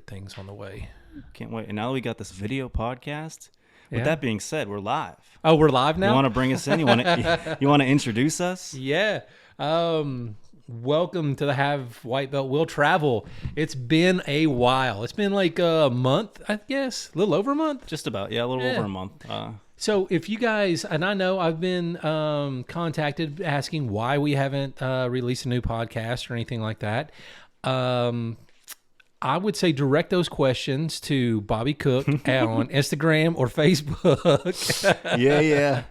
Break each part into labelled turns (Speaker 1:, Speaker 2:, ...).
Speaker 1: good things on the way.
Speaker 2: Can't wait. And now we got this video podcast. With that being said, we're live.
Speaker 1: Oh, we're live now?
Speaker 2: You want to bring us in? You want to introduce us?
Speaker 1: Yeah. Welcome to the Have White Belt Will Travel. It's been a while. It's been like a month, I guess. A little over a month.
Speaker 2: Just about. Yeah, a little over a month.
Speaker 1: So if you guys, and I know I've been contacted asking why we haven't released a new podcast or anything like that. I would say direct those questions to Bobby Cook on Instagram or Facebook.
Speaker 2: Yeah.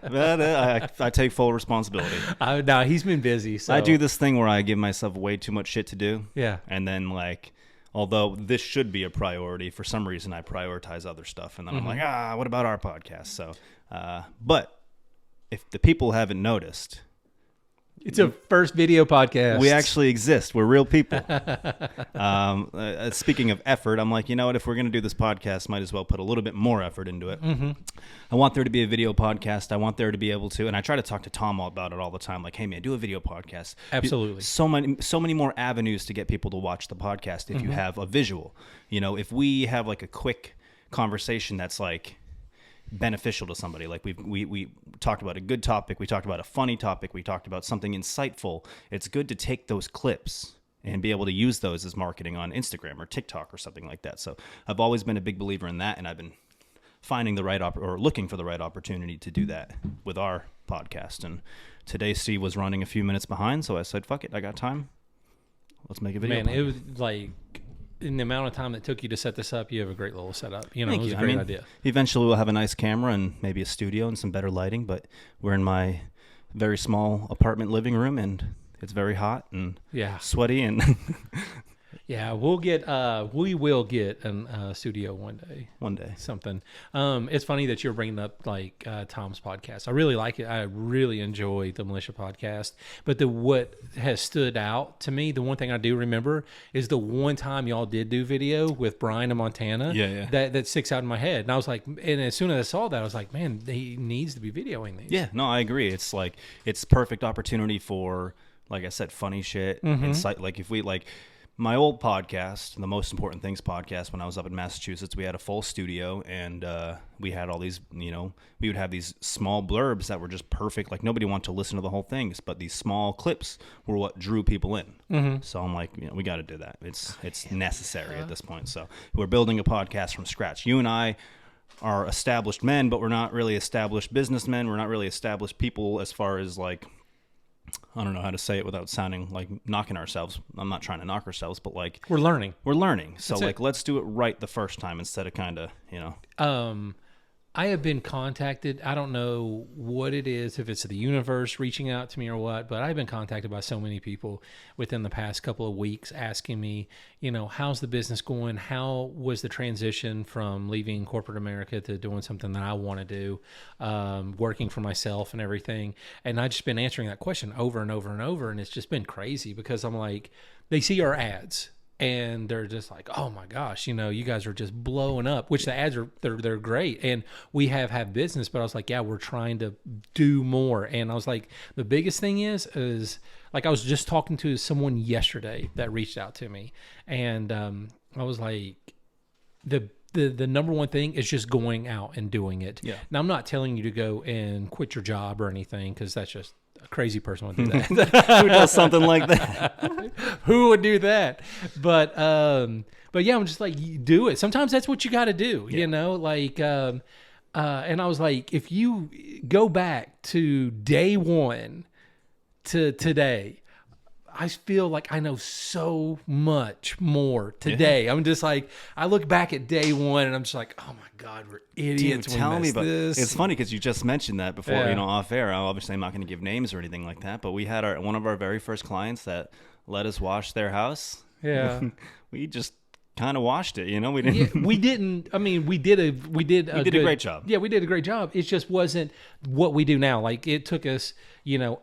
Speaker 2: I take full responsibility.
Speaker 1: No, he's been busy. So.
Speaker 2: I do this thing where I give myself way too much shit to do.
Speaker 1: Yeah.
Speaker 2: And then, like, although this should be a priority, for some reason I prioritize other stuff. And then I'm like, what about our podcast? So, but if the people haven't noticed...
Speaker 1: It's a first video podcast.
Speaker 2: We actually exist. We're real people. Speaking of effort, I'm like, you know what? If we're going to do this podcast, might as well put a little bit more effort into it. Mm-hmm. I want there to be a video podcast. I want there to be able to, and I try to talk to Tom about it all the time. Like, hey man, do a video podcast.
Speaker 1: Absolutely.
Speaker 2: So many more avenues to get people to watch the podcast if you have a visual. You know, if we have like a quick conversation that's like beneficial to somebody, like we talked about a good topic, we talked about a funny topic, we talked about something insightful. It's good to take those clips and be able to use those as marketing on Instagram or TikTok or something like that. So I've always been a big believer in that, and I've been finding the right or looking for the right opportunity to do that with our podcast. And today Steve was running a few minutes behind, so I said, fuck it, I got time, let's make a video.
Speaker 1: Man, it was like, in the amount of time that took you to set this up, you have a great little setup. You know,
Speaker 2: Thank
Speaker 1: it was
Speaker 2: you.
Speaker 1: a great idea.
Speaker 2: Eventually we'll have a nice camera and maybe a studio and some better lighting, but we're in my very small apartment living room, and it's very hot and sweaty. And
Speaker 1: yeah, we will get a studio one day.
Speaker 2: One day.
Speaker 1: Something. It's funny that you're bringing up like Tom's podcast. I really like it. I really enjoy the Militia podcast. But what has stood out to me, the one thing I do remember is the one time y'all did do video with Brian in Montana.
Speaker 2: Yeah.
Speaker 1: That sticks out in my head. And I was like, and as soon as I saw that, I was like, man, he needs to be videoing these.
Speaker 2: Yeah, no, I agree. It's like, it's perfect opportunity for, like I said, funny shit. Insight. Like if we like... My old podcast, the Most Important Things podcast, when I was up in Massachusetts, we had a full studio, and we had all these, you know, we would have these small blurbs that were just perfect. Like, nobody wanted to listen to the whole thing, but these small clips were what drew people in. So I'm like, you know, we got to do that. It's necessary at this point. So we're building a podcast from scratch. You and I are established men, but we're not really established businessmen. We're not really established people as far as, like, I don't know how to say it without sounding like knocking ourselves. I'm not trying to knock ourselves, but like
Speaker 1: we're learning.
Speaker 2: So like, let's do it right the first time instead of kind of, you know.
Speaker 1: I have been contacted. I don't know what it is, if it's the universe reaching out to me or what, but I've been contacted by so many people within the past couple of weeks asking me, you know, how's the business going? How was the transition from leaving corporate America to doing something that I want to do, working for myself and everything? And I've just been answering that question over and over and over, and it's just been crazy because I'm like, they see our ads. And they're just like, oh my gosh, you know, you guys are just blowing up, which the ads are, they're great. And we have business, but I was like, yeah, we're trying to do more. And I was like, the biggest thing is like, I was just talking to someone yesterday that reached out to me. And I was like, the number one thing is just going out and doing it.
Speaker 2: Yeah.
Speaker 1: Now, I'm not telling you to go and quit your job or anything, because that's just a crazy person would do that.
Speaker 2: Who does something like that?
Speaker 1: Who would do that? But yeah, I'm just like, you do it. Sometimes that's what you got to do, you know, like, and I was like, if you go back to day one to today, I feel like I know so much more today. I'm just like, I look back at day one and I'm just like, oh my God, we're idiots.
Speaker 2: Dude, tell me about this. It's funny because you just mentioned that before, you know, off air. Obviously, I'm not going to give names or anything like that, but we had one of our very first clients that let us wash their house.
Speaker 1: Yeah.
Speaker 2: We just kind of washed it, you know. We didn't.
Speaker 1: Yeah, we didn't. I mean, we did a
Speaker 2: great job.
Speaker 1: Yeah, we did a great job. It just wasn't what we do now. Like, it took us, you know,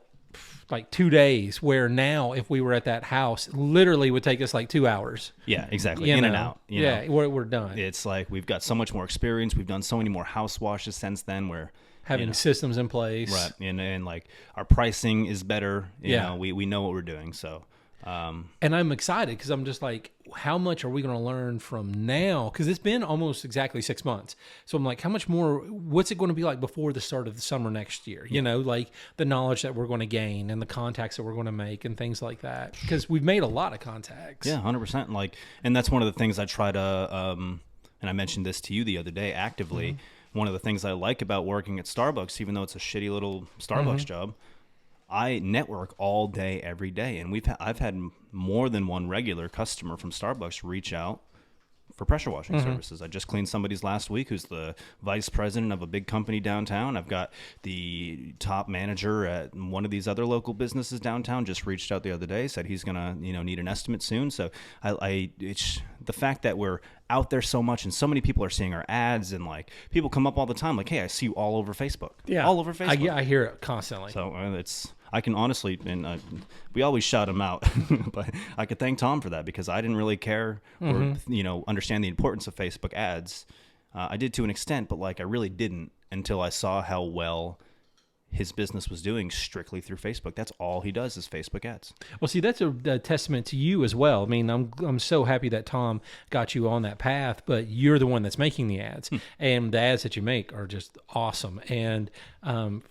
Speaker 1: like 2 days, where now if we were at that house, literally would take us like 2 hours.
Speaker 2: Yeah, exactly. In and out. You know?
Speaker 1: We're done.
Speaker 2: It's like we've got so much more experience. We've done so many more house washes since then, where
Speaker 1: having systems in place.
Speaker 2: Right. And like our pricing is better. You know, we know what we're doing. So
Speaker 1: And I'm excited because I'm just like, how much are we going to learn from now? Because it's been almost exactly 6 months. So I'm like, how much more, what's it going to be like before the start of the summer next year? You know, like the knowledge that we're going to gain and the contacts that we're going to make and things like that. Because we've made a lot of contacts.
Speaker 2: Yeah, 100%. Like, and that's one of the things I try to, and I mentioned this to you the other day actively. One of the things I like about working at Starbucks, even though it's a shitty little Starbucks job, I network all day, every day. And I've had more than one regular customer from Starbucks reach out for pressure washing services. I just cleaned somebody's last week who's the vice president of a big company downtown. I've got the top manager at one of these other local businesses downtown just reached out the other day, said he's gonna need an estimate soon. So it's the fact that we're out there so much and so many people are seeing our ads, and like people come up all the time like, hey, I see you all over Facebook.
Speaker 1: Yeah,
Speaker 2: all over Facebook.
Speaker 1: I hear it constantly.
Speaker 2: So I can honestly, and we always shout him out, but I could thank Tom for that, because I didn't really care or understand the importance of Facebook ads. I did to an extent, but like I really didn't until I saw how well his business was doing strictly through Facebook. That's all he does is Facebook ads.
Speaker 1: Well, see, that's a testament to you as well. I mean, I'm so happy that Tom got you on that path, but you're the one that's making the ads, and the ads that you make are just awesome. And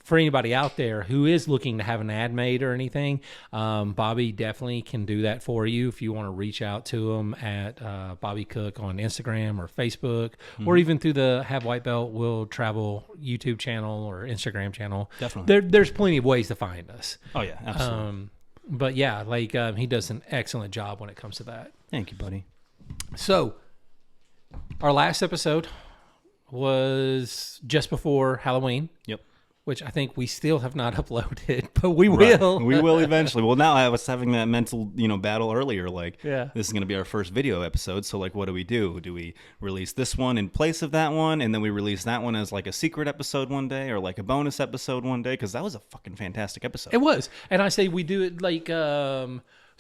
Speaker 1: for anybody out there who is looking to have an ad made or anything, Bobby definitely can do that for you if you want to reach out to him at Bobby Cook on Instagram or Facebook, or even through the Have White Belt Will Travel YouTube channel or Instagram channel.
Speaker 2: Definitely.
Speaker 1: There's plenty of ways to find us.
Speaker 2: Oh yeah, absolutely.
Speaker 1: But yeah, like he does an excellent job when it comes to that.
Speaker 2: Thank you, buddy.
Speaker 1: So our last episode was just before Halloween.
Speaker 2: Yep.
Speaker 1: Which I think we still have not uploaded, but we will.
Speaker 2: We will eventually. Well, now I was having that mental, battle earlier. Like, this is going to be our first video episode. So, like, what do? Do we release this one in place of that one, and then we release that one as like a secret episode one day, or like a bonus episode one day? Because that was a fucking fantastic episode.
Speaker 1: It was, and I say we do it like.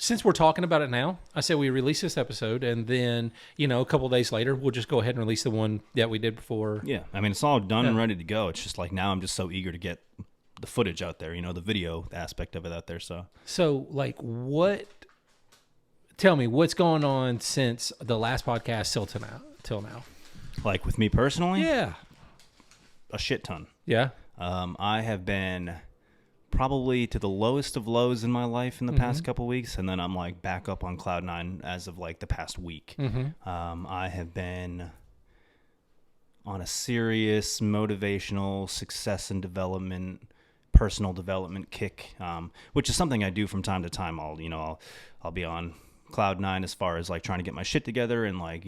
Speaker 1: Since we're talking about it now, I say we release this episode, and then, a couple of days later, we'll just go ahead and release the one that we did before.
Speaker 2: Yeah. I mean, it's all done and ready to go. It's just like now I'm just so eager to get the footage out there, the video aspect of it out there.
Speaker 1: So like tell me what's going on since the last podcast till now.
Speaker 2: Like with me personally?
Speaker 1: Yeah.
Speaker 2: A shit ton.
Speaker 1: Yeah.
Speaker 2: I have been probably to the lowest of lows in my life in the past couple weeks, and then I'm like back up on cloud nine as of like the past week. I have been on a serious motivational success and development, personal development kick, which is something I do from time to time. I'll be on cloud nine as far as like trying to get my shit together and like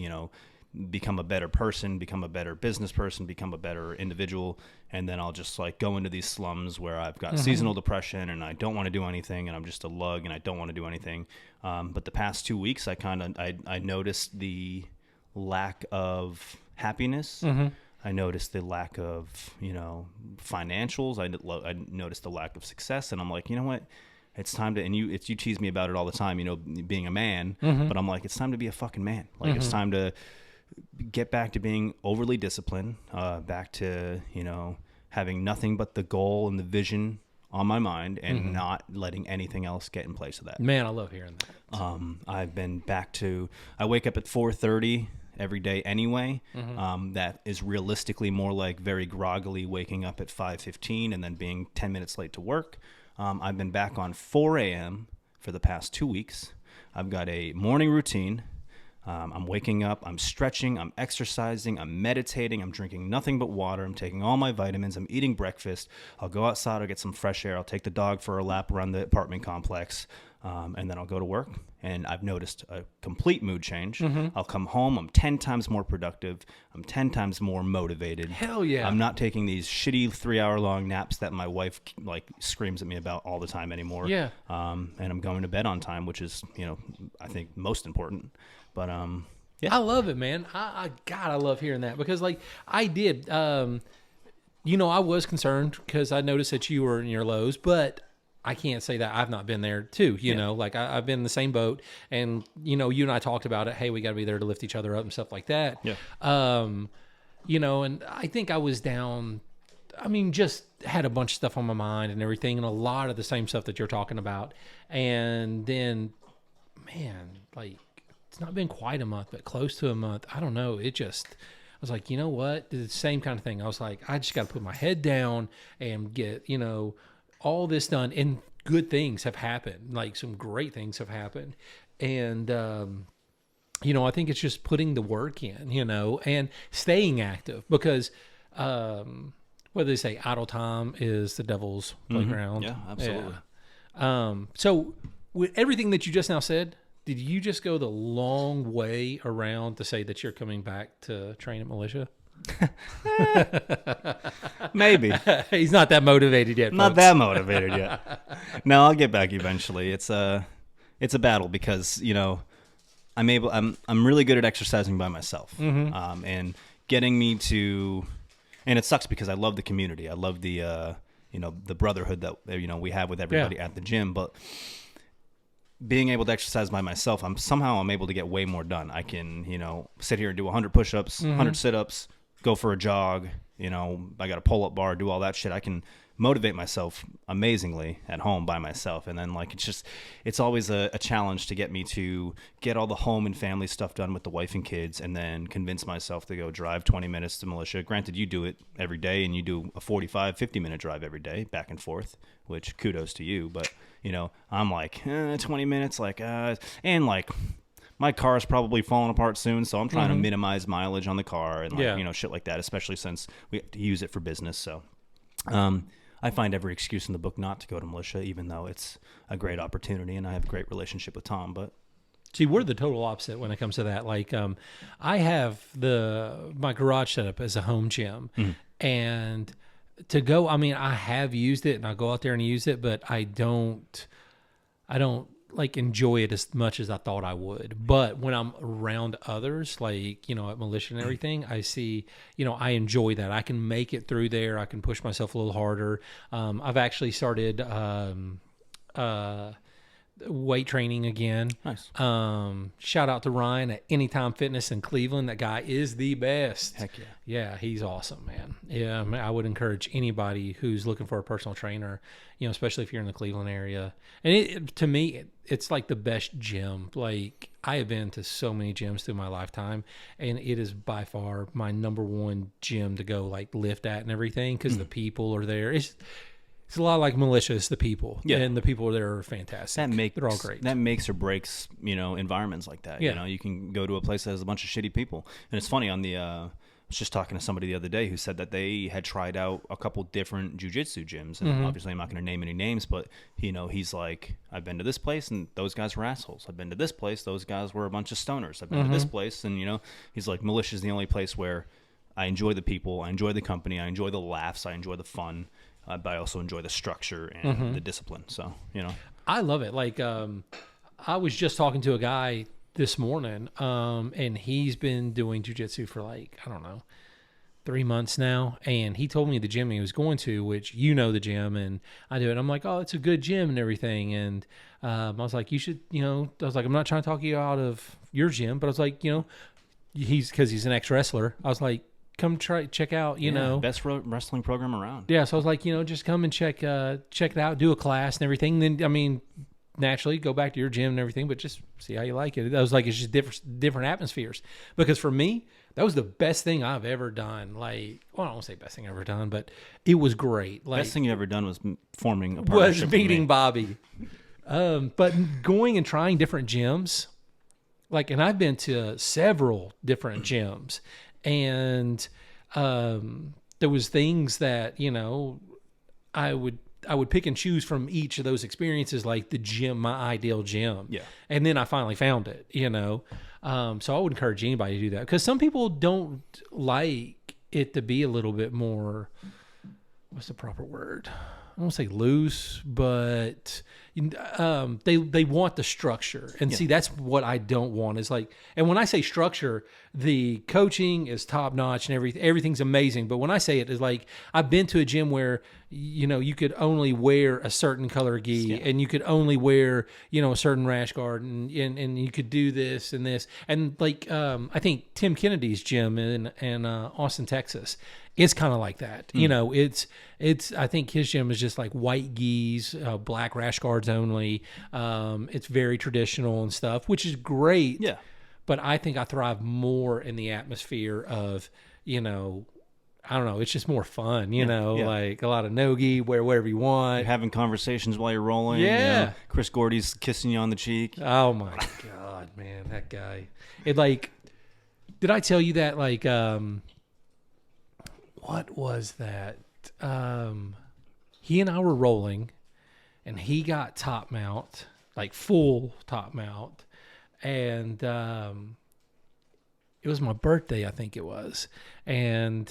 Speaker 2: become a better person, become a better business person, become a better individual. And then I'll just like go into these slums where I've got seasonal depression and I don't want to do anything and I'm just a lug and I don't want to do anything. But the past 2 weeks, I noticed the lack of happiness. I noticed the lack of, financials. I noticed the lack of success. And I'm like, you know what? It's time to, and you tease me about it all the time, being a man, but I'm like, it's time to be a fucking man. Like it's time to get back to being overly disciplined, back to, having nothing but the goal and the vision on my mind and not letting anything else get in place of that.
Speaker 1: Man, I love hearing that.
Speaker 2: I've been back to, I wake up at 4:30 every day anyway. That is realistically more like very groggily waking up at 5:15 and then being 10 minutes late to work. I've been back on 4 a.m. for the past 2 weeks. I've got a morning routine. I'm waking up, I'm stretching, I'm exercising, I'm meditating, I'm drinking nothing but water, I'm taking all my vitamins, I'm eating breakfast, I'll go outside, I'll get some fresh air, I'll take the dog for a lap around the apartment complex, and then I'll go to work. And I've noticed a complete mood change. I'll come home, I'm 10 times more productive, I'm 10 times more motivated.
Speaker 1: Hell yeah.
Speaker 2: I'm not taking these shitty 3-hour-long naps that my wife like screams at me about all the time anymore.
Speaker 1: Yeah.
Speaker 2: And I'm going to bed on time, which is, I think most important. But yeah.
Speaker 1: I love it, man. God, I love hearing that because like I did, I was concerned because I noticed that you were in your lows, but I can't say that I've not been there too. You know, like I've been in the same boat, and you and I talked about it. Hey, we got to be there to lift each other up and stuff like that.
Speaker 2: Yeah.
Speaker 1: And I think I was down. I mean, just had a bunch of stuff on my mind and everything, and a lot of the same stuff that you're talking about. And then man, like it's not been quite a month, but close to a month. I don't know. It just, I was like, you know what? The same kind of thing. I was like, I just got to put my head down and get, all this done. And good things have happened. Like some great things have happened. And, I think it's just putting the work in, and staying active because, what do they say? Idle time is the devil's playground.
Speaker 2: Yeah, absolutely.
Speaker 1: Yeah. So with everything that you just now said, did you just go the long way around to say that you're coming back to train at Militia?
Speaker 2: Maybe.
Speaker 1: He's not that motivated yet.
Speaker 2: Not
Speaker 1: folks.
Speaker 2: that motivated yet. No, I'll get back eventually. It's a battle because I'm really good at exercising by myself, and getting me to, and it sucks because I love the community. I love the the brotherhood that we have with everybody at the gym, but being able to exercise by myself, I'm able to get way more done. I can, sit here and do 100 push-ups, 100 sit-ups, go for a jog, I got a pull-up bar, do all that shit. I can motivate myself amazingly at home by myself. And then it's always a challenge to get me to get all the home and family stuff done with the wife and kids, and then convince myself to go drive 20 minutes to Militia. Granted, you do it every day and you do a 50 minute drive every day back and forth, which kudos to you. But, I'm like 20 minutes, and my car is probably falling apart soon, so I'm trying to minimize mileage on the car and shit like that, especially since we have to use it for business. So, I find every excuse in the book not to go to Militia, even though it's a great opportunity and I have a great relationship with Tom. But
Speaker 1: see, we're the total opposite when it comes to that. I have my garage set up as a home gym, and to go, I have used it and I go out there and use it, but I don't enjoy it as much as I thought I would. But when I'm around others, at Militia and everything, I see, I enjoy that. I can make it through there. I can push myself a little harder. I've actually started weight training again.
Speaker 2: Nice.
Speaker 1: Shout out to Ryan at Anytime Fitness in Cleveland. That guy is the best.
Speaker 2: Heck yeah.
Speaker 1: Yeah, he's awesome, man. Yeah, I would encourage anybody who's looking for a personal trainer, especially if you're in the Cleveland area. And to me, it's like the best gym. Like, I have been to so many gyms through my lifetime, and it is by far my number one gym to go lift at and everything, because the people are there. It's a lot like Militia. It's the people, and the people there are fantastic. They're all great.
Speaker 2: That makes or breaks, environments like that.
Speaker 1: Yeah.
Speaker 2: You can go to a place that has a bunch of shitty people, and it's funny. I was just talking to somebody the other day who said that they had tried out a couple different jiu-jitsu gyms, and obviously I'm not going to name any names, but he's like, I've been to this place and those guys were assholes. I've been to this place, those guys were a bunch of stoners. I've been to this place, and he's like, Militia is the only place where I enjoy the people, I enjoy the company, I enjoy the laughs, I enjoy the fun. But I also enjoy the structure and the discipline. So,
Speaker 1: I love it. I was just talking to a guy this morning, and he's been doing jiu-jitsu for 3 months now. And he told me the gym he was going to, which the gym, and I do it. I'm like, oh, it's a good gym and everything. And I was like, you should, I was like, I'm not trying to talk you out of your gym, but I was like, because he's an ex-wrestler. I was like, come check out,
Speaker 2: best wrestling program around.
Speaker 1: Yeah, so I was like, just come and check it out, do a class and everything. Then, naturally go back to your gym and everything, but just see how you like it. I was like, it's just different atmospheres. Because for me, that was the best thing I've ever done. I don't want to say best thing I've ever done, but it was great.
Speaker 2: Best thing you ever done was forming a partnership.
Speaker 1: Was meeting Bobby. But going and trying different gyms, and I've been to several different gyms. And there was things that I would pick and choose from each of those experiences, like the gym, my ideal gym.
Speaker 2: Yeah.
Speaker 1: And then I finally found it. So I would encourage anybody to do that, because some people don't like it to be a little bit more. What's the proper word? I don't want to say loose, but they want the structure. And see, that's what I don't want, is and when I say structure, the coaching is top notch and everything's amazing. But when I say it, is I've been to a gym where, you could only wear a certain color gi, and you could only wear, a certain rash guard, and you could do this and this. And I think Tim Kennedy's gym in Austin, Texas, It's kind of like that. You know, it's I think his gym is just like white gis, black rash guards only. It's very traditional and stuff, which is great.
Speaker 2: Yeah.
Speaker 1: But I think I thrive more in the atmosphere of, you know, I don't know. It's just more fun, you know,
Speaker 2: yeah.
Speaker 1: like a lot of no-gi, wear whatever you want.
Speaker 2: Having conversations while you're rolling.
Speaker 1: Yeah.
Speaker 2: You know, Chris Gordy's kissing you on the cheek.
Speaker 1: Oh my God, man, that guy. It like, did I tell you that like, what was that? He and I were rolling and he got top mount, like full top mount. And, it was my birthday, I think it was. And,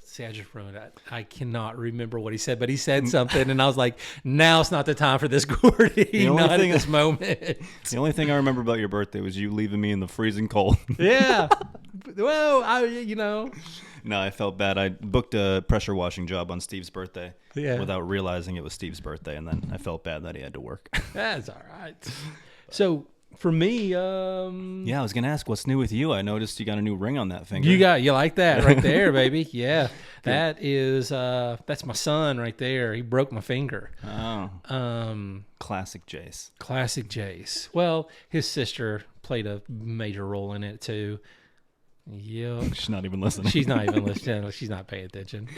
Speaker 1: see, I just ruined it. I cannot remember what he said, but he said something, and I was like, "Now it's not the time for this, Gordy. Not at this moment."
Speaker 2: The only thing I remember about your birthday was you leaving me in the freezing cold.
Speaker 1: Yeah. Well, you know.
Speaker 2: No, I felt bad. I booked a pressure washing job on Steve's birthday without realizing it was Steve's birthday, and then I felt bad that he had to work.
Speaker 1: That's all right. So for me,
Speaker 2: Yeah, I was gonna ask what's new with you. I noticed you got a new ring on that finger.
Speaker 1: you like that right there, baby? Yeah, that is that's my son right there. He broke my finger.
Speaker 2: Oh, classic Jace.
Speaker 1: Classic Jace. Well, his sister played a major role in it too. Yeah,
Speaker 2: She's not even listening.
Speaker 1: she's not even listening. She's not paying attention.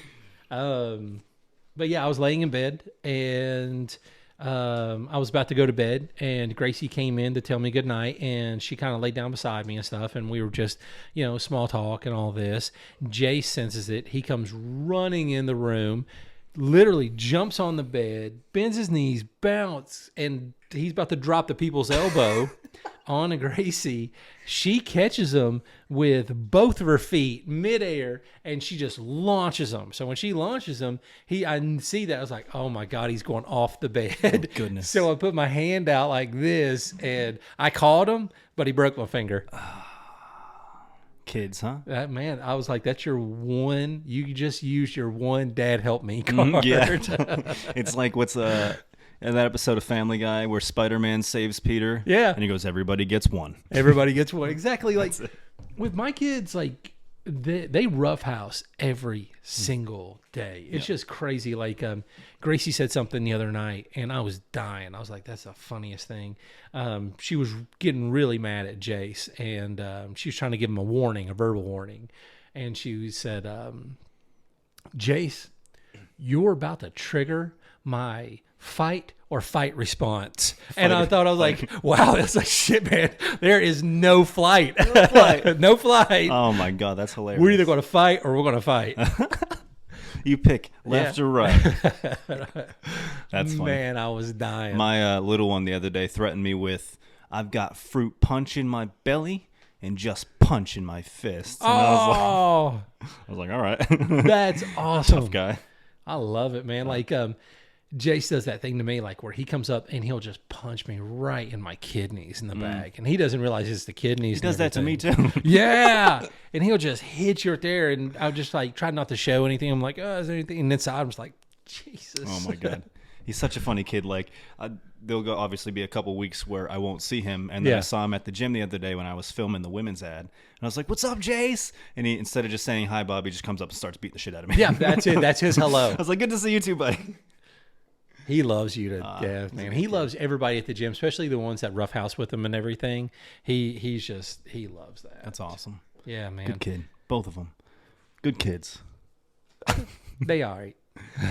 Speaker 1: But yeah, I was laying in bed and I was about to go to bed, and Gracie came in to tell me goodnight, and she kind of laid down beside me and stuff, and we were just, you know, small talk and all this. Jay senses it. He comes running in the room, literally jumps on the bed, bends his knees, bounce, and he's about to drop the people's elbow on a Gracie. She catches him with both of her feet midair, and she just launches him. So when she launches him, I see that. I was like, oh my God, he's going off the bed.
Speaker 2: Oh, goodness.
Speaker 1: So I put my hand out like this, and I caught him, but he broke my finger.
Speaker 2: Kids, huh?
Speaker 1: That man, I was like, that's your one. You just used your one dad help me card.
Speaker 2: Yeah. It's like what's in that episode of Family Guy where Spider-Man saves Peter.
Speaker 1: Yeah.
Speaker 2: And he goes, everybody gets one.
Speaker 1: Everybody gets one. Exactly. Like with my kids, like they roughhouse every single day. It's just crazy. Like Gracie said something the other night, and I was dying. I was like, that's the funniest thing. She was getting really mad at Jace, and she was trying to give him a warning, a verbal warning. And she said, Jace, you're about to trigger my fight or fight response. And I thought, I was like, wow, that's like shit, man. There is no flight. No flight.
Speaker 2: Oh my God, that's hilarious.
Speaker 1: We're either going to fight or we're going to fight.
Speaker 2: You pick left or right. That's funny.
Speaker 1: Man, I was dying.
Speaker 2: My little one the other day threatened me with, I've got fruit punch in my belly and just punch in my fist. And I was like, all right.
Speaker 1: That's awesome.
Speaker 2: Tough guy.
Speaker 1: I love it, man. Like, Jace does that thing to me, like where he comes up and he'll just punch me right in my kidneys in the back, and he doesn't realize it's the kidneys.
Speaker 2: He does that to me too.
Speaker 1: Yeah, and he'll just hit you right there, and I'll just like try not to show anything. I'm like, oh, is there anything? And inside, I'm just like, Jesus.
Speaker 2: Oh my God, he's such a funny kid. Like, there'll go obviously be a couple weeks where I won't see him, and then I saw him at the gym the other day when I was filming the women's ad, and I was like, "What's up, Jace?" And he, instead of just saying hi, Bob, he just comes up and starts beating the shit out of me.
Speaker 1: Yeah, that's it. That's his hello.
Speaker 2: I was like, "Good to see you too, buddy."
Speaker 1: He loves you to death, man. He loves everybody at the gym, especially the ones that roughhouse with him and everything. He loves that.
Speaker 2: That's awesome.
Speaker 1: Yeah, man.
Speaker 2: Good kid. Both of them. Good kids.
Speaker 1: They are.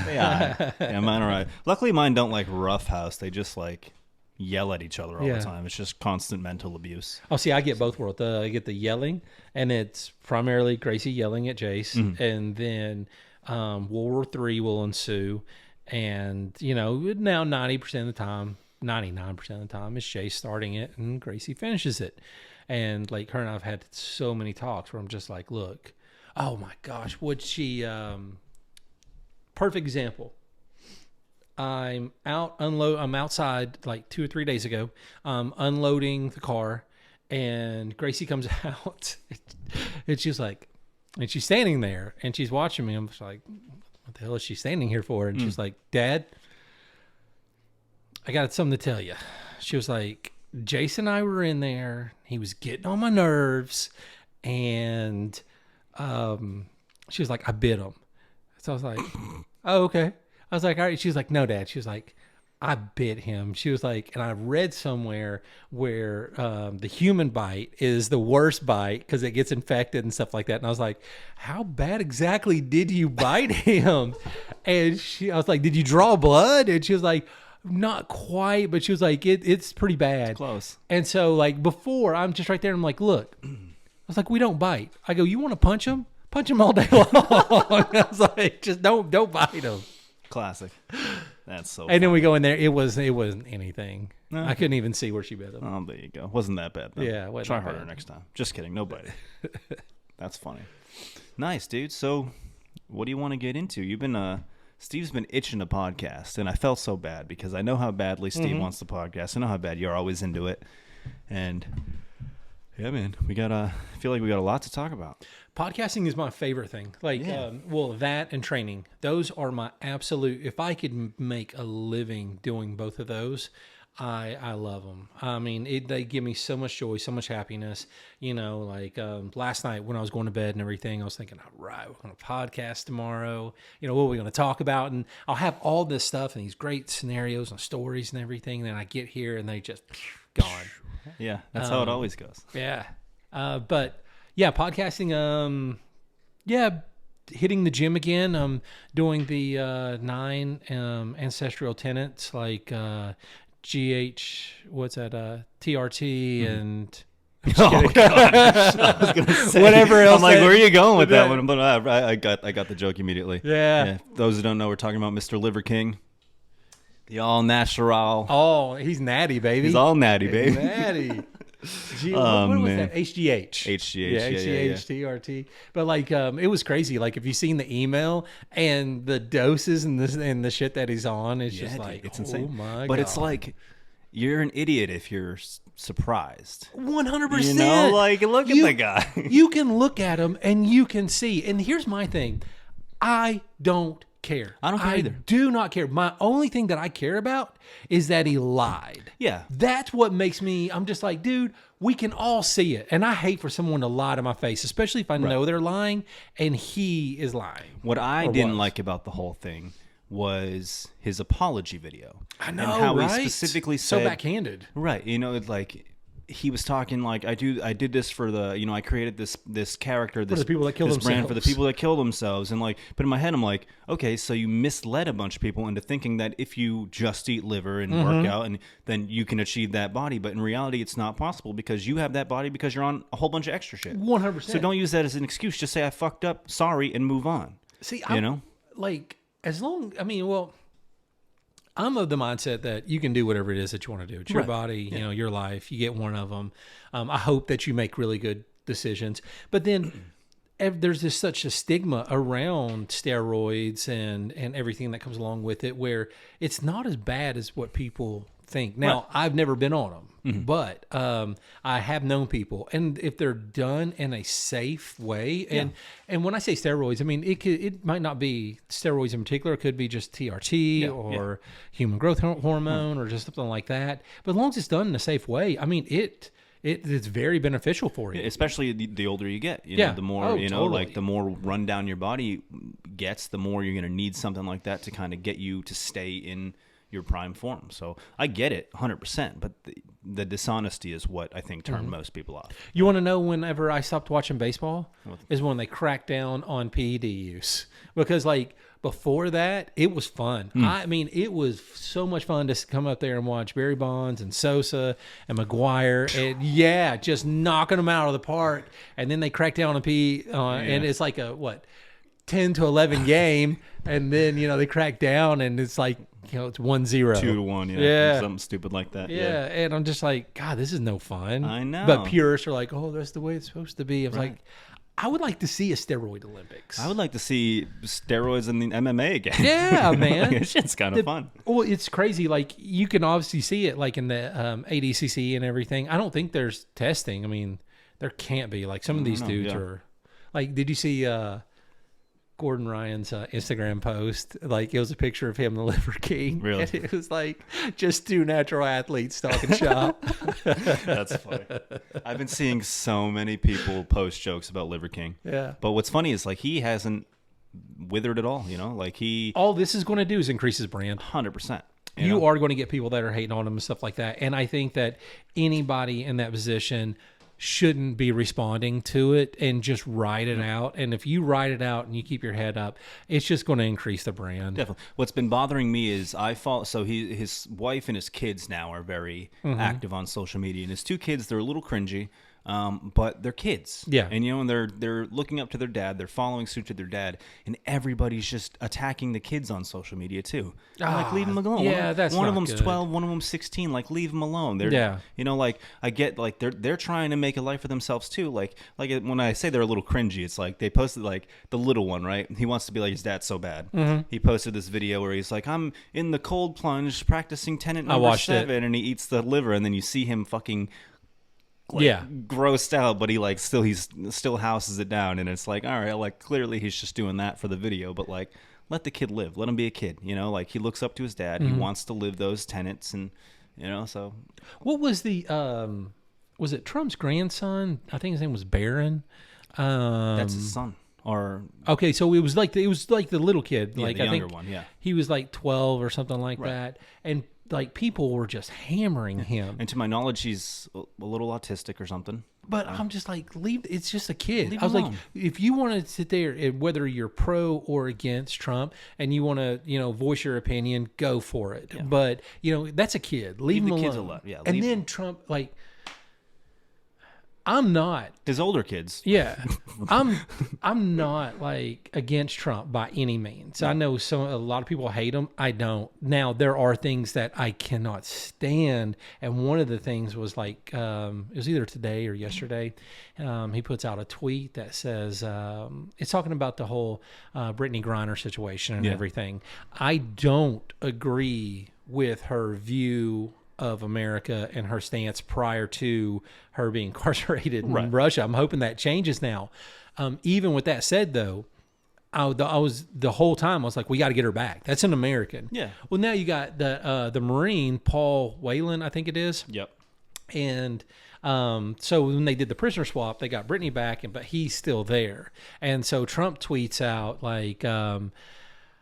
Speaker 2: Yeah, mine are right. Luckily, mine don't like roughhouse. They just like yell at each other all the time. It's just constant mental abuse.
Speaker 1: Oh, see, I get both worlds. I get the yelling, and it's primarily Gracie yelling at Jace, and then World War III will ensue. And, you know, now 90% of the time, 99% of the time, is Jace starting it, and Gracie finishes it. And, like, her and I have had so many talks where I'm just like, look, oh, my gosh, would she... perfect example. I'm outside like 2 or 3 days ago, unloading the car, and Gracie comes out, and she's like, and she's standing there, and she's watching me. I'm just like, what the hell is she standing here for? And she's like, Dad, I got something to tell you. She was like, Jason and I were in there. He was getting on my nerves, and she was like, I bit him. So I was like, oh, okay. I was like, all right. She was like, no, Dad. She was like, I bit him. She was like, and I read somewhere where the human bite is the worst bite because it gets infected and stuff like that. And I was like, how bad exactly did you bite him? And I was like, did you draw blood? And she was like, not quite, but she was like, it's pretty bad.
Speaker 2: Close.
Speaker 1: And so like before, I'm just right there. And I'm like, look, I was like, we don't bite. I go, you want to punch him? Punch him all day long. I was like, just don't bite him.
Speaker 2: Classic. That's so.
Speaker 1: And then we go in there. It wasn't anything. I couldn't even see where she bit him.
Speaker 2: Oh, there you go. Wasn't that bad though.
Speaker 1: Yeah, it wasn't
Speaker 2: try
Speaker 1: that
Speaker 2: harder
Speaker 1: bad.
Speaker 2: next time. Just kidding. Nobody. That's funny. Nice, dude. So, what do you want to get into? You've been Steve's been itching a podcast, and I felt so bad because I know how badly Steve wants the podcast. I know how bad you're always into it, and yeah, man, I feel like we got a lot to talk about.
Speaker 1: Podcasting is my favorite thing. Like,
Speaker 2: Yeah.
Speaker 1: that and training. Those are my absolute. If I could make a living doing both of those, I love them. I mean, they give me so much joy, so much happiness. You know, like last night when I was going to bed and everything, I was thinking, all right, we're going to podcast tomorrow. You know, what are we going to talk about? And I'll have all this stuff and these great scenarios and stories and everything. Then I get here and they just gone.
Speaker 2: Yeah, that's how it always goes.
Speaker 1: Yeah. But yeah, podcasting, hitting the gym again. I'm doing the 9 ancestral tenets like GH, what's that? TRT and
Speaker 2: Oh God! I was gonna say
Speaker 1: Whatever else
Speaker 2: I'm like,
Speaker 1: that-
Speaker 2: where are you going with that
Speaker 1: that-
Speaker 2: one? But I got the joke immediately.
Speaker 1: Yeah.
Speaker 2: Those who don't know, we're talking about Mr. Liver King, the all natural.
Speaker 1: Oh, he's natty, baby.
Speaker 2: He's all natty, baby.
Speaker 1: Natty. What was
Speaker 2: man.
Speaker 1: that? HGH.
Speaker 2: HGH,
Speaker 1: Yeah,
Speaker 2: yeah.
Speaker 1: HGH, TRT. But like, it was crazy. Like, if you seen the email and the doses and the shit that he's on, it's just
Speaker 2: dude,
Speaker 1: like,
Speaker 2: it's insane.
Speaker 1: Oh my
Speaker 2: but
Speaker 1: God.
Speaker 2: it's like you're an idiot if you're surprised.
Speaker 1: 100%.
Speaker 2: You know, like look at the guy.
Speaker 1: You can look at him and you can see. And here's my thing. I don't care.
Speaker 2: I don't care either.
Speaker 1: Do not care. My only thing that I care about is that he lied.
Speaker 2: Yeah.
Speaker 1: That's what makes me, I'm just like, dude, we can all see it. And I hate for someone to lie to my face, especially if I know they're lying and he is lying.
Speaker 2: What I
Speaker 1: Or
Speaker 2: didn't
Speaker 1: was.
Speaker 2: like about the whole thing was his apology video.
Speaker 1: I know,
Speaker 2: and how
Speaker 1: right?
Speaker 2: he specifically said,
Speaker 1: so backhanded.
Speaker 2: right? You know, like he was talking like I did this for the, you know, I created this character, this
Speaker 1: the people that kill
Speaker 2: this brand for the
Speaker 1: themselves.
Speaker 2: people that kill themselves, and like, but in my head I'm like, okay, so you misled a bunch of people into thinking that if you just eat liver and work out, and then you can achieve that body, but in reality it's not possible because you have that body because you're on a whole bunch of extra shit.
Speaker 1: 100%.
Speaker 2: So don't use that as an excuse. Just say I fucked up, sorry, and move on.
Speaker 1: See,
Speaker 2: you know,
Speaker 1: like, as long, I mean, well, I'm of the mindset that you can do whatever it is that you want to do. It's your
Speaker 2: Right.
Speaker 1: body, you know, your life. You get one of them. I hope that you make really good decisions. But then there's just such a stigma around steroids and everything that comes along with it, where it's not as bad as what people think. Now, I've never been on them, but I have known people, and if they're done in a safe way, and when I say steroids, I mean it might not be steroids in particular. It could be just TRT or human growth hormone or just something like that. But as long as it's done in a safe way, I mean it's very beneficial for you.
Speaker 2: especially the older you get, you know,
Speaker 1: Yeah.
Speaker 2: the more,
Speaker 1: Oh,
Speaker 2: you know,
Speaker 1: totally.
Speaker 2: like the more run down your body gets, the more you're going to need something like that to kind of get you to stay in your prime form. So I get it 100%, but the dishonesty is what I think turned most people off.
Speaker 1: You want to know whenever I stopped watching baseball is when they cracked down on PED use, because like before that it was fun. I mean, it was so much fun to come up there and watch Barry Bonds and Sosa and McGuire and just knocking them out of the park. And then they cracked down on PED and it's like a 10 to 11 game, and then they crack down and it's like it's 1-0,
Speaker 2: 2-1,
Speaker 1: Yeah.
Speaker 2: something stupid like that.
Speaker 1: Yeah, and I'm just like, God, this is no fun.
Speaker 2: I know.
Speaker 1: But purists are like, oh, that's the way it's supposed to be. I was like, I would like to see a steroid Olympics.
Speaker 2: I would like to see steroids in the MMA again.
Speaker 1: Yeah, man.
Speaker 2: It's just kind of fun.
Speaker 1: Well, it's crazy. Like, you can obviously see it like in the ADCC and everything. I don't think there's testing. I mean, there can't be. Like, some of these dudes are like, did you see Gordon Ryan's Instagram post. Like, it was a picture of him, the Liver King.
Speaker 2: Really?
Speaker 1: And it was like just two natural athletes talking shop.
Speaker 2: That's funny. I've been seeing so many people post jokes about Liver King.
Speaker 1: Yeah.
Speaker 2: But what's funny is like he hasn't withered at all. You know, like he
Speaker 1: All this is going to do is increase his brand.
Speaker 2: 100%.
Speaker 1: You are going to get people that are hating on him and stuff like that. And I think that anybody in that position shouldn't be responding to it and just ride it out. And if you ride it out and you keep your head up, it's just going to increase the brand.
Speaker 2: Definitely. What's been bothering me is his wife and his kids now are very active on social media, and his two kids, they're a little cringy. But they're kids.
Speaker 1: Yeah.
Speaker 2: And, you know, and they're looking up to their dad. They're following suit to their dad. And everybody's just attacking the kids on social media, too. I'm like, leave them alone.
Speaker 1: Yeah, that's
Speaker 2: one
Speaker 1: not
Speaker 2: of them's
Speaker 1: good.
Speaker 2: 12, one of them's 16. Like, leave them alone. They're,
Speaker 1: Yeah.
Speaker 2: You know, like, I get, like, they're trying to make a life for themselves, too. Like when I say they're a little cringy, it's like they posted, like, the little one, right? He wants to be like his dad so bad. Mm-hmm. He posted this video where he's like, I'm in the cold plunge practicing tenet number 7. And he eats the liver. And then you see him fucking... grossed out, but he still houses it down, and it's like, all right, like clearly he's just doing that for the video, but like let the kid live, let him be a kid, you know, like he looks up to his dad, he wants to live those tenets, and you know, so
Speaker 1: What was the was it Trump's grandson? I think his name was Barron.
Speaker 2: that's his son. Or
Speaker 1: Okay, so it was like the little kid,
Speaker 2: yeah,
Speaker 1: like
Speaker 2: the
Speaker 1: I
Speaker 2: younger
Speaker 1: think
Speaker 2: one, yeah.
Speaker 1: he was like 12 or something like
Speaker 2: Right.
Speaker 1: that, and like people were just hammering him.
Speaker 2: And to my knowledge, he's a little autistic or something.
Speaker 1: But I'm just like, it's just a kid.
Speaker 2: Leave
Speaker 1: I was
Speaker 2: him
Speaker 1: like,
Speaker 2: alone.
Speaker 1: if you want to sit there, whether you're pro or against Trump, and you want to, you know, voice your opinion, go for it.
Speaker 2: Yeah.
Speaker 1: But, you know, that's a kid. Leave him
Speaker 2: the
Speaker 1: alone.
Speaker 2: kids alone. Yeah,
Speaker 1: and
Speaker 2: leave-
Speaker 1: then Trump, like, I'm not.
Speaker 2: His older kids.
Speaker 1: Yeah, I'm not like against Trump by any means. I know a lot of people hate him. I don't. Now there are things that I cannot stand, and one of the things was like it was either today or yesterday. He puts out a tweet that says it's talking about the whole Brittany Griner situation and
Speaker 2: Yeah.
Speaker 1: everything. I don't agree with her view of America and her stance prior to her being incarcerated in
Speaker 2: Right.
Speaker 1: Russia. I'm hoping that changes now. Even with that said, though, I was the whole time I was like, we got to get her back. That's an American.
Speaker 2: Yeah.
Speaker 1: Well, now you got the Marine Paul Whelan, I think it is,
Speaker 2: Yep.
Speaker 1: and so when they did the prisoner swap, they got Brittany back, but he's still there. And so Trump tweets out like.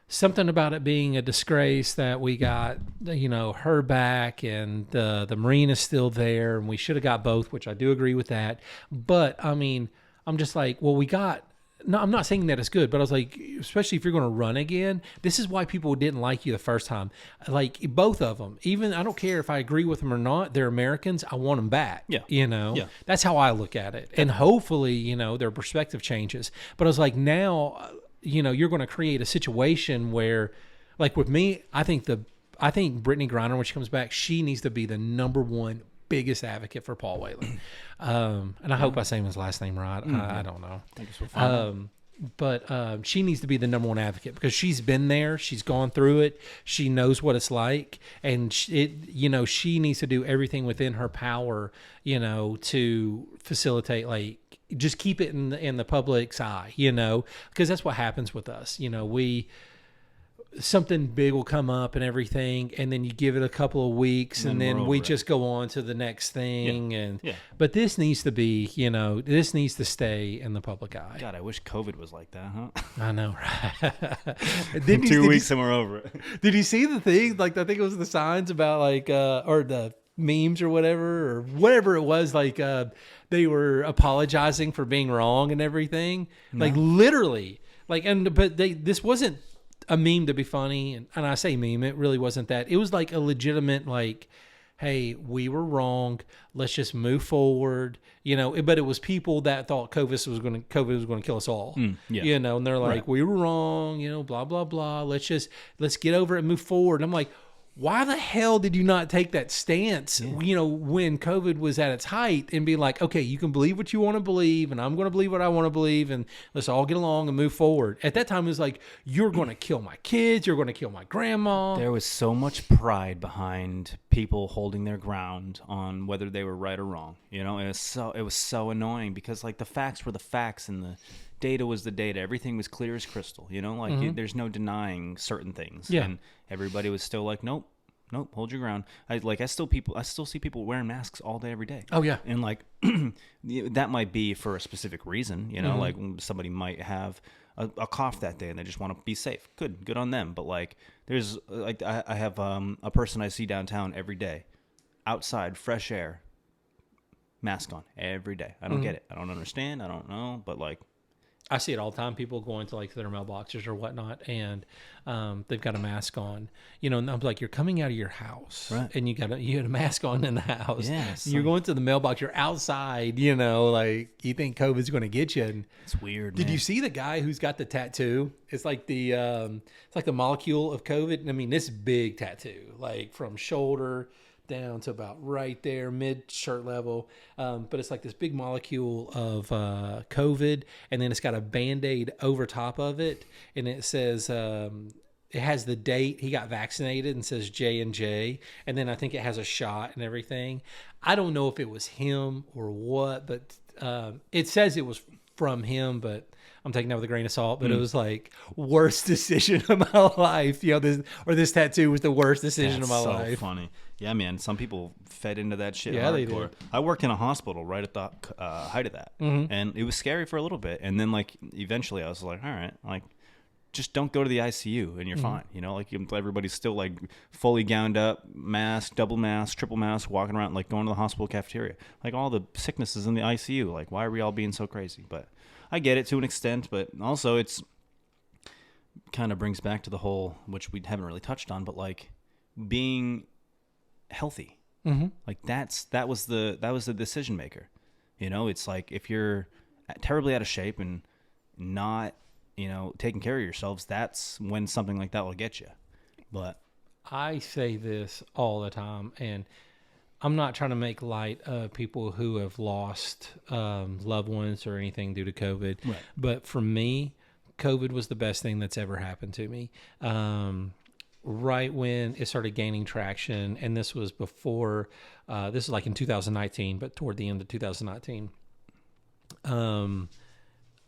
Speaker 1: Something about it being a disgrace that we got, you know, her back and the Marine is still there, and we should have got both, which I do agree with that. But I mean, I'm just like, well, no, I'm not saying that it's good, but I was like, especially if you're going to run again, this is why people didn't like you the first time. Like both of them, even I don't care if I agree with them or not, they're Americans. I want them back.
Speaker 2: Yeah.
Speaker 1: You know,
Speaker 2: Yeah.
Speaker 1: That's how I look at it. And hopefully, you know, their perspective changes. But I was like, now, you know, you're going to create a situation where, like with me, I think Brittany Griner, when she comes back, she needs to be the number one biggest advocate for Paul Whelan. And I hope I say his last name right. I don't know.
Speaker 2: I guess we'll find out.
Speaker 1: But she needs to be the number one advocate because she's been there, she's gone through it, she knows what it's like, and you know, she needs to do everything within her power, you know, to facilitate, like, just keep it in the public's eye, you know, because that's what happens with us. You know, something big will come up and everything, and then you give it a couple of weeks, and
Speaker 2: then
Speaker 1: then
Speaker 2: we're
Speaker 1: we
Speaker 2: over it.
Speaker 1: just go on to the next thing.
Speaker 2: Yeah.
Speaker 1: But this needs to be, you know, this needs to stay in the public eye.
Speaker 2: God, I wish COVID was like that, huh?
Speaker 1: I know, right?
Speaker 2: In 2 weeks and we're over it.
Speaker 1: Did you see the thing? Like, I think it was the signs about like, or the memes or whatever it was. Like, they were apologizing for being wrong and everything. Like literally, like, but this wasn't a meme to be funny. And I say meme, it really wasn't that. It was like a legitimate, like, hey, we were wrong. Let's just move forward. You know, but it was people that thought COVID was going to kill us all.
Speaker 2: yeah.
Speaker 1: You know, and they're like,
Speaker 2: Right.
Speaker 1: we were wrong, you know, blah, blah, blah. Let's get over it and move forward. And I'm like, why the hell did you not take that stance, you know, when COVID was at its height and be like, okay, you can believe what you want to believe, and I'm going to believe what I want to believe, and let's all get along and move forward. At that time, it was like, you're going to kill my kids, you're going to kill my grandma.
Speaker 2: There was so much pride behind people holding their ground on whether they were right or wrong, you know, and it was so annoying because like the facts were the facts, and data was the data. Everything was clear as crystal. You know, like there's no denying certain things.
Speaker 1: Yeah.
Speaker 2: And everybody was still like, nope, hold your ground. I still see people wearing masks all day, every day.
Speaker 1: Oh yeah.
Speaker 2: And like that might be for a specific reason. You know, like somebody might have a cough that day and they just want to be safe. Good on them. But like, there's like I have a person I see downtown every day, outside, fresh air, mask on every day. I don't get it. I don't understand. I don't know. But like,
Speaker 1: I see it all the time. People going to like their mailboxes or whatnot, and they've got a mask on. You know, and I'm like, you're coming out of your house,
Speaker 2: right?
Speaker 1: And you had a mask on in the house.
Speaker 2: Yes.
Speaker 1: You're going to the mailbox. You're outside. You know, like you think COVID's going to get you. And
Speaker 2: it's weird.
Speaker 1: Did
Speaker 2: man.
Speaker 1: you see the guy who's got the tattoo? It's like the molecule of COVID. I mean, this big tattoo, like from shoulder down to about right there, mid shirt level. But it's like this big molecule of COVID, and then it's got a Band-Aid over top of it, and it says it has the date he got vaccinated and says J&J, and then I think it has a shot and everything. I don't know if it was him or what, but it says it was from him, but I'm taking that with a grain of salt. But it was like worst decision of my life. You know, this tattoo was the worst decision of my life.
Speaker 2: Funny. Yeah, man. Some people fed into that shit.
Speaker 1: Yeah,
Speaker 2: hardcore.
Speaker 1: they did.
Speaker 2: I worked in a hospital right at the height of that, and it was scary for a little bit. And then, like, eventually, I was like, all right, like, just don't go to the ICU, and you're fine. You know, like everybody's still like fully gowned up, mask, double mask, triple mask, walking around, like going to the hospital cafeteria. Like all the sicknesses in the ICU. Like, why are we all being so crazy? But I get it to an extent, but also it's kind of brings back to the whole, which we haven't really touched on, but like being healthy. Like that was the decision maker. You know, it's like if you're terribly out of shape and not, you know, taking care of yourselves, that's when something like that will get you. But
Speaker 1: I say this all the time, and I'm not trying to make light of people who have lost loved ones or anything due to COVID.
Speaker 2: Right.
Speaker 1: But for me, COVID was the best thing that's ever happened to me. Right when it started gaining traction, and this was before, this is like in 2019, but toward the end of 2019,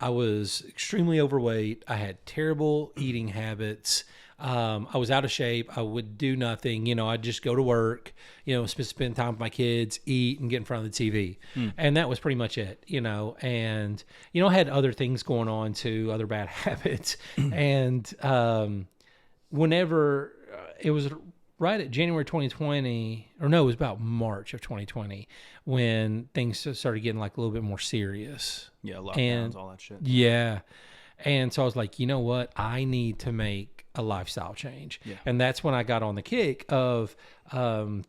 Speaker 1: I was extremely overweight. I had terrible eating habits. I was out of shape. I would do nothing. You know, I'd just go to work, you know, spend time with my kids, eat, and get in front of the TV. And that was pretty much it, you know. And, you know, I had other things going on too, other bad habits. And whenever it was right at January 2020, or no, it was about March of 2020 when things started getting like a little bit more serious.
Speaker 2: yeah, lockdowns,
Speaker 1: And
Speaker 2: all that shit.
Speaker 1: yeah. And so I was like, you know what? I need to make a lifestyle change.
Speaker 2: Yeah.
Speaker 1: And that's when I got on the kick of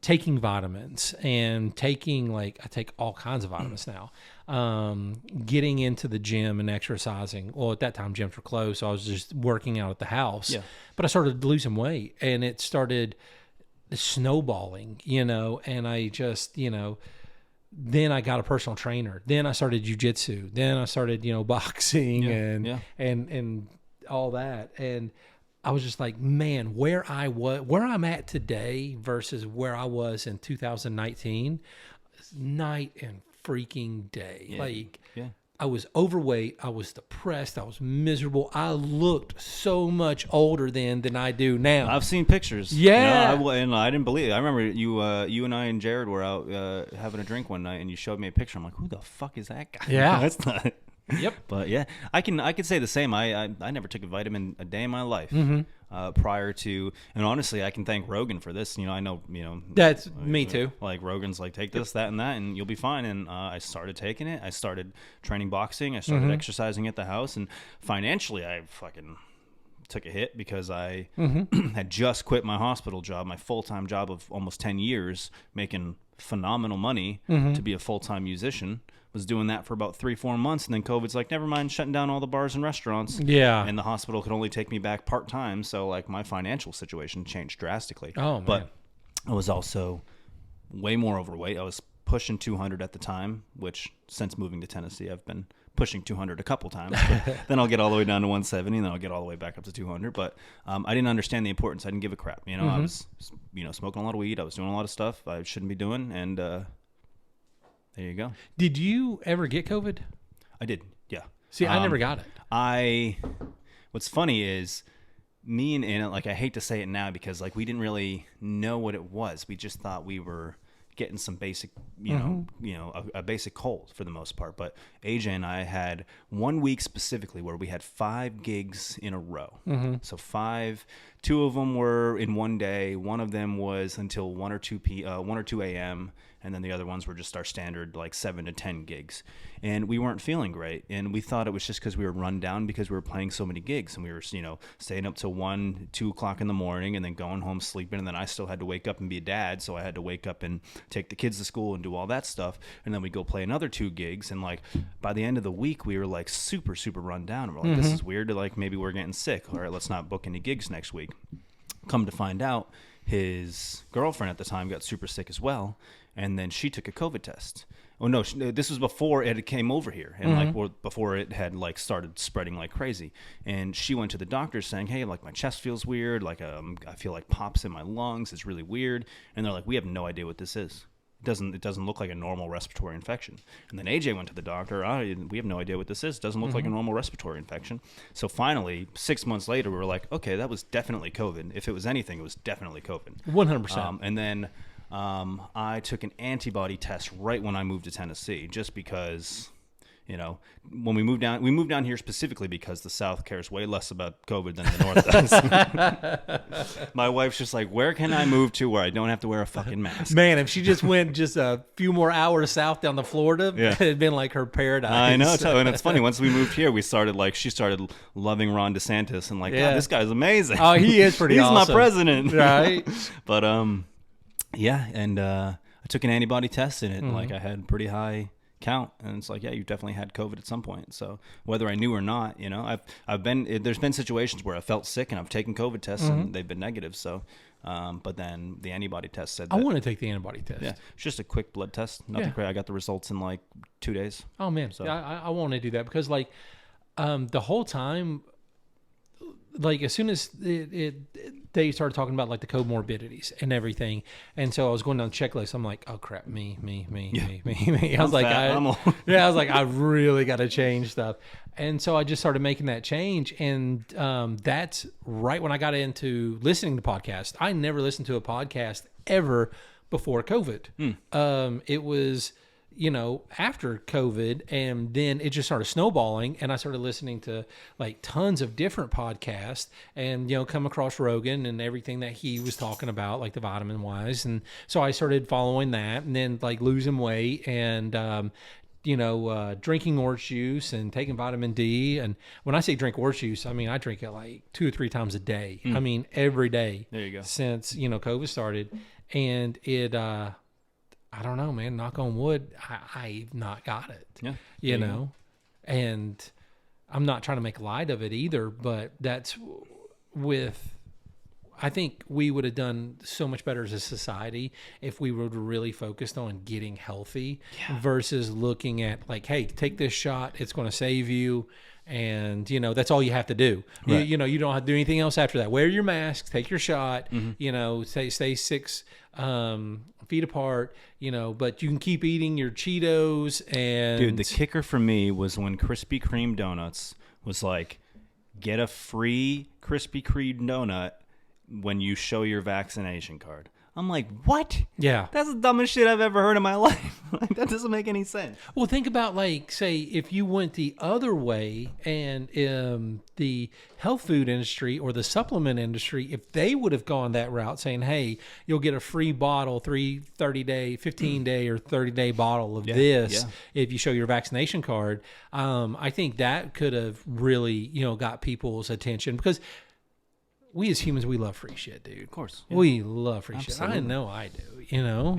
Speaker 1: taking vitamins and taking, like, I take all kinds of vitamins now. Getting into the gym and exercising. Well, at that time, gyms were closed, so I was just working out at the house.
Speaker 2: Yeah.
Speaker 1: But I started losing weight, and it started snowballing, you know, and I just, you know, then I got a personal trainer. Then I started jujitsu. Then I started, you know, boxing and all that. And I was just like, man, where I'm at today versus where I was in 2019, night and freaking day.
Speaker 2: Yeah.
Speaker 1: Like,
Speaker 2: Yeah.
Speaker 1: I was overweight. I was depressed. I was miserable. I looked so much older then than I do now.
Speaker 2: I've seen pictures.
Speaker 1: Yeah.
Speaker 2: You know, and I didn't believe it. I remember you and I and Jared were out having a drink one night, and you showed me a picture. I'm like, who the fuck is that guy?
Speaker 1: Yeah.
Speaker 2: That's not.
Speaker 1: Yep.
Speaker 2: But yeah, I could say the same. I never took a vitamin a day in my life prior to, and honestly, I can thank Rogan for this. You know, I know, you know,
Speaker 1: That's me too.
Speaker 2: like Rogan's like, take this, that, and that, and you'll be fine. And I started taking it. I started training boxing. I started exercising at the house, and financially, I fucking took a hit because I had just quit my hospital job, my full-time job of almost 10 years, making phenomenal money to be a full-time musician. Was doing that for about 3-4 months, and then COVID's like, never mind, shutting down all the bars and restaurants.
Speaker 1: Yeah.
Speaker 2: And the hospital could only take me back part-time, so like my financial situation changed drastically.
Speaker 1: Oh, man.
Speaker 2: But I was also way more overweight. I was pushing 200 at the time, which since moving to Tennessee, I've been pushing 200 a couple times. But then I'll get all the way down to 170, and then I'll get all the way back up to 200. But I didn't understand the importance. I didn't give a crap. You know, I was, you know, smoking a lot of weed. I was doing a lot of stuff I shouldn't be doing, and there you go.
Speaker 1: Did you ever get COVID?
Speaker 2: I did, yeah.
Speaker 1: See, I never got it.
Speaker 2: What's funny is me and Anna, like, I hate to say it now because like we didn't really know what it was. We just thought we were getting some basic, a basic cold for the most part. But AJ and I had 1 week specifically where we had 5 gigs in a row. So 2 of them were in one day. One of them was until 1 or 2 a.m. And then the other ones were just our standard, like 7 to 10 gigs. And we weren't feeling great. And we thought it was just because we were run down because we were playing so many gigs. And we were, staying up till 1, 2 o'clock in the morning and then going home sleeping. And then I still had to wake up and be a dad. So I had to wake up and take the kids to school and do all that stuff. And then we go play another 2 gigs. And like by the end of the week, we were like super, super run down. And we're like, this is weird. Like maybe we're getting sick. All right, let's not book any gigs next week. Come to find out, his girlfriend at the time got super sick as well. And then she took a COVID test. Oh no, this was before it came over here, and before it had like started spreading like crazy. And she went to the doctor saying, "Hey, like my chest feels weird. Like I feel like pops in my lungs. It's really weird." And they're like, "We have no idea what this is. It doesn't look like a normal respiratory infection." And then AJ went to the doctor. We have no idea what this is. It doesn't look like a normal respiratory infection. So finally, 6 months later, we were like, "Okay, that was definitely COVID. If it was anything, it was definitely COVID."
Speaker 1: 100%.
Speaker 2: And then I took an antibody test right when I moved to Tennessee, just because, when we moved down here specifically because the South cares way less about COVID than the North does. My wife's just like, where can I move to where I don't have to wear a fucking mask?
Speaker 1: Man, if she just went just a few more hours south down to Florida, it'd been like her paradise.
Speaker 2: I know, and it's funny. Once we moved here, she started loving Ron DeSantis and like, God, this guy's amazing.
Speaker 1: Oh, he is pretty awesome.
Speaker 2: He's my president.
Speaker 1: Right.
Speaker 2: But, and I took an antibody test and it like I had pretty high count, and it's like, yeah, you definitely had COVID at some point. So whether I knew or not, there's been situations where I felt sick and I've taken COVID tests and they've been negative. So, but then the antibody test said that,
Speaker 1: I want to take the antibody test.
Speaker 2: Yeah, it's just a quick blood test, nothing crazy. I got the results in like 2 days.
Speaker 1: Oh man,
Speaker 2: so
Speaker 1: I want to do that because like the whole time. Like as soon as they started talking about like the comorbidities and everything, and so I was going down the checklist. I'm like, oh crap, me. I was like, I really got to change stuff, and so I just started making that change, and that's right when I got into listening to podcasts. I never listened to a podcast ever before COVID. It was after COVID, and then it just started snowballing, and I started listening to like tons of different podcasts and, come across Rogan and everything that he was talking about, like the vitamin wise. And so I started following that, and then like losing weight and, drinking orange juice and taking vitamin D. And when I say drink orange juice, I mean, I drink it like 2 or 3 times a day. I mean, every day.
Speaker 2: There you go.
Speaker 1: Since, COVID started, and it, I don't know, man. Knock on wood, I've not got it.
Speaker 2: Yeah.
Speaker 1: And I'm not trying to make light of it either, but that's I think we would have done so much better as a society if we were really focused on getting healthy versus looking at like, hey, take this shot. It's going to save you. And, that's all you have to do. Right. You don't have to do anything else after that. Wear your mask, take your shot, stay 6 feet apart, but you can keep eating your Cheetos. And
Speaker 2: dude, the kicker for me was when Krispy Kreme donuts was like, get a free Krispy Kreme donut when you show your vaccination card. I'm like, what?
Speaker 1: Yeah.
Speaker 2: That's the dumbest shit I've ever heard in my life. Like, that doesn't make any sense.
Speaker 1: Well, think about, like, say, if you went the other way and the health food industry or the supplement industry, if they would have gone that route saying, hey, you'll get a free bottle, 30-day, 15-day, or 30-day bottle of this if you show your vaccination card, I think that could have really, got people's attention because we as humans, we love free shit, dude.
Speaker 2: Of course. Yeah.
Speaker 1: We love free shit. I know I do, Yeah.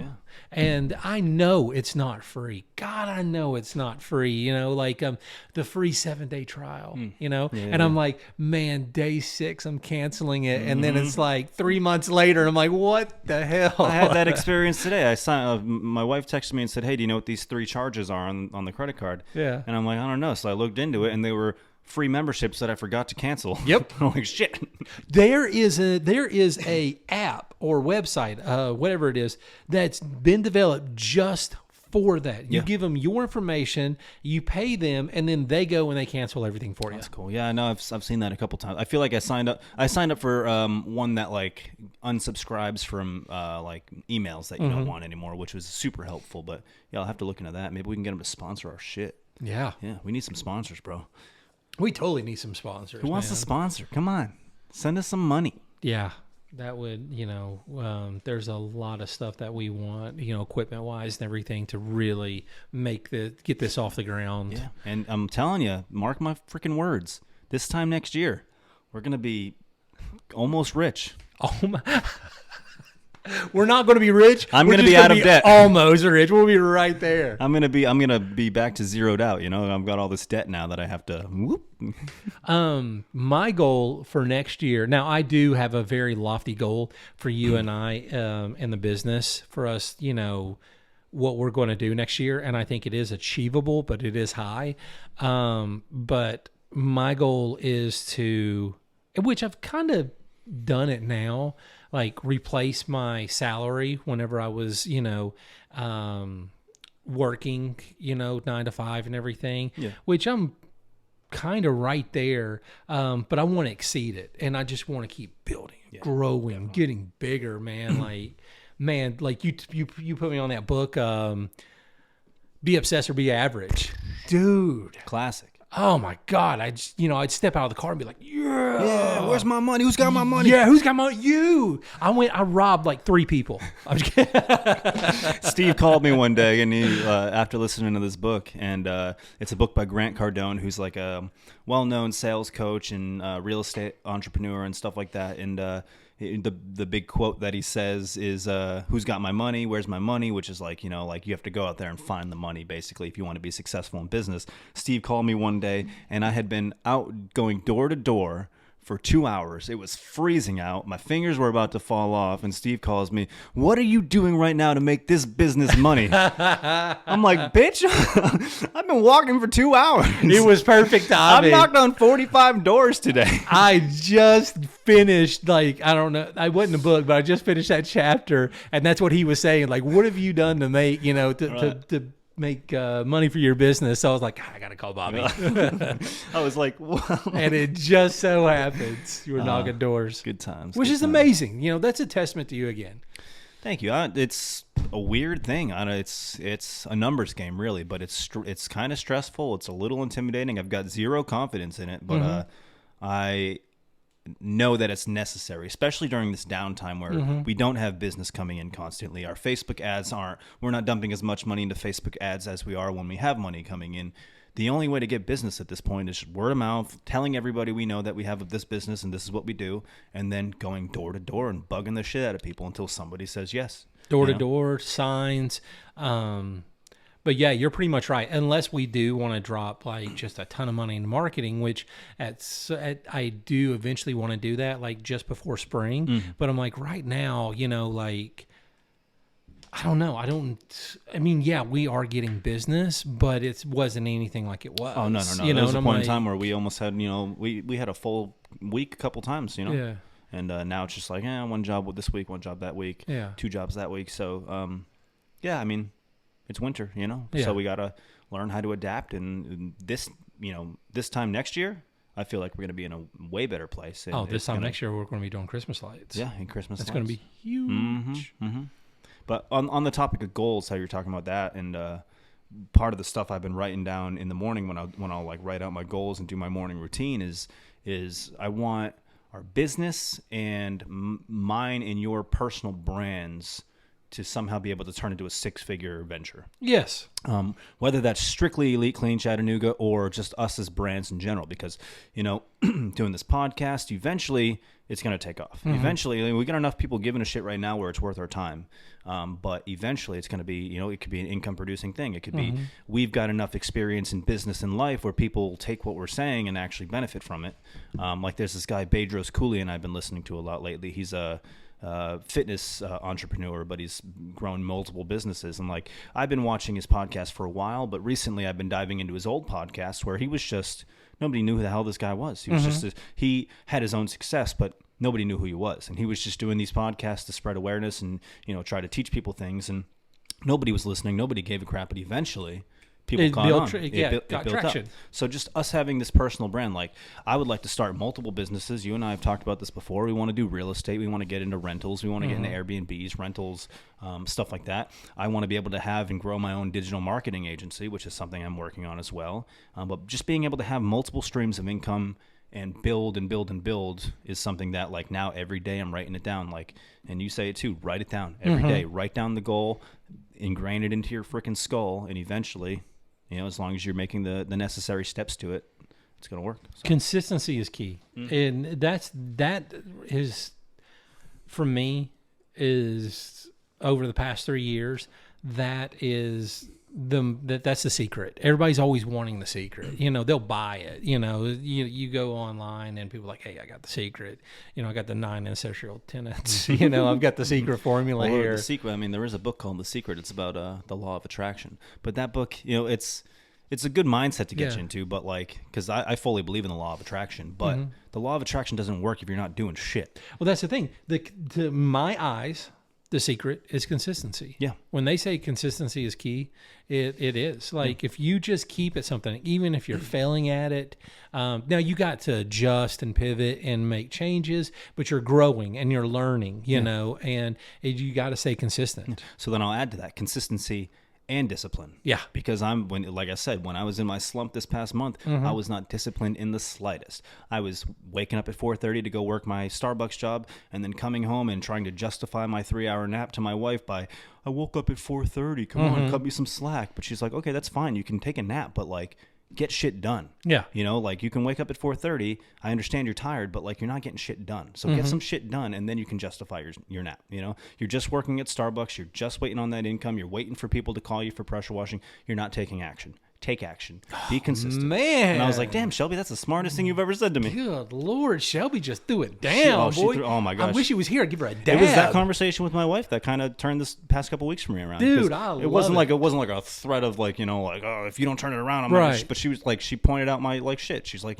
Speaker 1: And I know it's not free. God, I know it's not free, like the free 7-day trial, and I'm like, man, day 6, I'm canceling it. And then it's like 3 months later, and I'm like, what the hell?
Speaker 2: I had that experience today. My wife texted me and said, hey, do you know what these 3 charges are on the credit card?
Speaker 1: Yeah.
Speaker 2: And I'm like, I don't know. So I looked into it, and they were free memberships that I forgot to cancel.
Speaker 1: Yep.
Speaker 2: I'm like, shit.
Speaker 1: There is a app or website, whatever it is, that's been developed just for that. You
Speaker 2: Yeah.
Speaker 1: give them your information, you pay them, and then they go and they cancel everything for you.
Speaker 2: That's cool. Yeah, I know. I've seen that a couple times. I feel like I signed up for one that like unsubscribes from like emails that you don't want anymore, which was super helpful. But yeah, I'll have to look into that. Maybe we can get them to sponsor our shit.
Speaker 1: Yeah.
Speaker 2: Yeah, we need some sponsors, bro.
Speaker 1: We totally need some sponsors.
Speaker 2: Who wants to
Speaker 1: man.
Speaker 2: sponsor? Come on, send us some money.
Speaker 1: Yeah. That would, there's a lot of stuff that we want, equipment wise and everything to really get this off the ground.
Speaker 2: Yeah, and I'm telling you, mark my freaking words. This time next year, we're gonna be almost rich.
Speaker 1: Oh my. We're not going to be rich.
Speaker 2: I'm
Speaker 1: We're
Speaker 2: gonna
Speaker 1: just
Speaker 2: be out of debt.
Speaker 1: Almost rich. We'll be right there.
Speaker 2: I'm gonna be back to zeroed out. I've got all this debt now that I have to whoop.
Speaker 1: My goal for next year. Now, I do have a very lofty goal for you and I in the business for us. What we're going to do next year, and I think it is achievable, but it is high. But my goal is to, which I've kind of done it now, like replace my salary whenever I was, working, 9 to 5 and everything, which I'm kind of right there. But I want to exceed it, and I just want to keep building, growing, getting bigger, man. like you put me on that book, Be Obsessed or Be Average, dude.
Speaker 2: Classic.
Speaker 1: Oh my God. I'd step out of the car and be like,
Speaker 2: Yeah, where's my money? Who's got my money?
Speaker 1: Yeah, who's got my you? I robbed like 3 people. I'm just kidding.
Speaker 2: Steve called me one day, and he after listening to this book, and it's a book by Grant Cardone, who's like a well-known sales coach and real estate entrepreneur and stuff like that. And the big quote that he says is, "Who's got my money? Where's my money?" Which is like, like you have to go out there and find the money, basically, if you want to be successful in business. Steve called me one day, and I had been out going door to door for 2 hours. It was freezing out. My fingers were about to fall off. And Steve calls me, "What are you doing right now to make this business money?" I'm like, "Bitch, I've been walking for 2 hours.
Speaker 1: It was perfect timing.
Speaker 2: I've knocked on 45 doors today."
Speaker 1: I just finished, like, I don't know, I wasn't in the book, but I just finished that chapter, and that's what he was saying. Like, what have you done to make, to make money for your business? So I was like, I gotta call Bobby.
Speaker 2: I was like, wow.
Speaker 1: And it just so happens you were knocking doors.
Speaker 2: Good times.
Speaker 1: Which
Speaker 2: good
Speaker 1: is
Speaker 2: times.
Speaker 1: amazing. That's a testament to you again.
Speaker 2: Thank you. It's a weird thing. It's a numbers game, really, but it's kind of stressful. It's a little intimidating. I've got zero confidence in it, but I know that it's necessary, especially during this downtime where we don't have business coming in constantly. Our Facebook ads we're not dumping as much money into Facebook ads as we are when we have money coming in. The only way to get business at this point is word of mouth, telling everybody we know that we have this business and this is what we do, and then going door to door and bugging the shit out of people until somebody says yes.
Speaker 1: Door to door, signs. But yeah, you're pretty much right. Unless we do want to drop like just a ton of money in marketing, which I do eventually want to do that, like just before spring. But I'm like, right now, like, I don't know. I mean, yeah, we are getting business, but it wasn't anything like it was.
Speaker 2: Oh, no. There was a point in time where we almost had, we had a full week a couple times,
Speaker 1: Yeah.
Speaker 2: And now it's just like, one job this week, one job that week,
Speaker 1: Yeah.
Speaker 2: 2 jobs that week. So, yeah, I mean, it's winter,
Speaker 1: Yeah.
Speaker 2: so we got to learn how to adapt. And this, this time next year, I feel like we're going to be in a way better place. And
Speaker 1: this time next year, we're going to be doing Christmas lights.
Speaker 2: Yeah, in Christmas
Speaker 1: That's
Speaker 2: lights.
Speaker 1: going to be huge.
Speaker 2: But on the topic of goals, how you're talking about that, and part of the stuff I've been writing down in the morning when I'll like write out my goals and do my morning routine is I want our business and mine and your personal brands to somehow be able to turn into a 6-figure venture.
Speaker 1: Yes.
Speaker 2: Whether that's strictly Elite Clean Chattanooga or just us as brands in general, because, doing this podcast, eventually it's going to take off. Eventually, we got enough people giving a shit right now where it's worth our time. But eventually it's going to be, it could be an income producing thing. It could be, we've got enough experience in business and life where people take what we're saying and actually benefit from it. Like there's this guy, Bedros Keuilian, I've been listening to a lot lately. He's a fitness entrepreneur, but he's grown multiple businesses. And like, I've been watching his podcast for a while, but recently I've been diving into his old podcast where he was just, nobody knew who the hell this guy was. He was he had his own success, but nobody knew who he was. And he was just doing these podcasts to spread awareness and, try to teach people things. And nobody was listening. Nobody gave a crap. But eventually, people
Speaker 1: It
Speaker 2: caught
Speaker 1: built
Speaker 2: on.
Speaker 1: tra-
Speaker 2: It
Speaker 1: yeah,
Speaker 2: built- it
Speaker 1: got
Speaker 2: built up.
Speaker 1: traction.
Speaker 2: So just us having this personal brand, like I would like to start multiple businesses. You and I have talked about this before. We want to do real estate. We want to get into rentals. We want to get into Airbnbs, rentals, stuff like that. I want to be able to have and grow my own digital marketing agency, which is something I'm working on as well. But just being able to have multiple streams of income and build and build and build is something that like now every day I'm writing it down. Like, and you say it too, write it down every day. Write down the goal, ingrain it into your freaking skull, and eventually, as long as you're making the necessary steps to it, it's going to work. So.
Speaker 1: Consistency is key. And that is, for me, is over the past 3 years, that's the secret. Everybody's always wanting the secret. They'll buy it. You go online and people are like, hey, I got the secret. I got the 9 ancestral tenets. I've got the secret formula
Speaker 2: Well,
Speaker 1: here.
Speaker 2: The secret. I mean, there is a book called The Secret. It's about the law of attraction. But that book, it's a good mindset to get you into. But like, because I fully believe in the law of attraction. But the law of attraction doesn't work if you're not doing shit.
Speaker 1: Well, that's the thing. To my eyes, the secret is consistency.
Speaker 2: Yeah.
Speaker 1: When they say consistency is key, it is. Like if you just keep at something, even if you're failing at it, now you got to adjust and pivot and make changes, but you're growing and you're learning, and you got to stay consistent.
Speaker 2: So then I'll add to that consistency and discipline.
Speaker 1: Yeah.
Speaker 2: Because like I said, when I was in my slump this past month, I was not disciplined in the slightest. I was waking up at 4:30 to go work my Starbucks job and then coming home and trying to justify my 3-hour nap to my wife by, I woke up at 4:30. Come on, cut me some slack. But she's like, okay, that's fine. You can take a nap, but like, get shit done.
Speaker 1: Yeah.
Speaker 2: Like you can wake up at 4:30. I understand you're tired, but like you're not getting shit done. So get some shit done and then you can justify your nap. You're just working at Starbucks. You're just waiting on that income. You're waiting for people to call you for pressure washing. You're not taking action. Take action. Be consistent.
Speaker 1: Man.
Speaker 2: And I was like, damn, Shelby, that's the smartest thing you've ever said to me.
Speaker 1: Good Lord, Shelby just threw it down, boy.
Speaker 2: Oh my gosh.
Speaker 1: I wish he was here. I'd give her a dab.
Speaker 2: It was that conversation with my wife that kind of turned this past couple weeks for me around.
Speaker 1: Dude,
Speaker 2: 'Cause
Speaker 1: I
Speaker 2: it wasn't
Speaker 1: love
Speaker 2: like a threat of like, oh, if you don't turn it around, I'm
Speaker 1: Right.
Speaker 2: but she was like, she pointed out my like shit. She's like,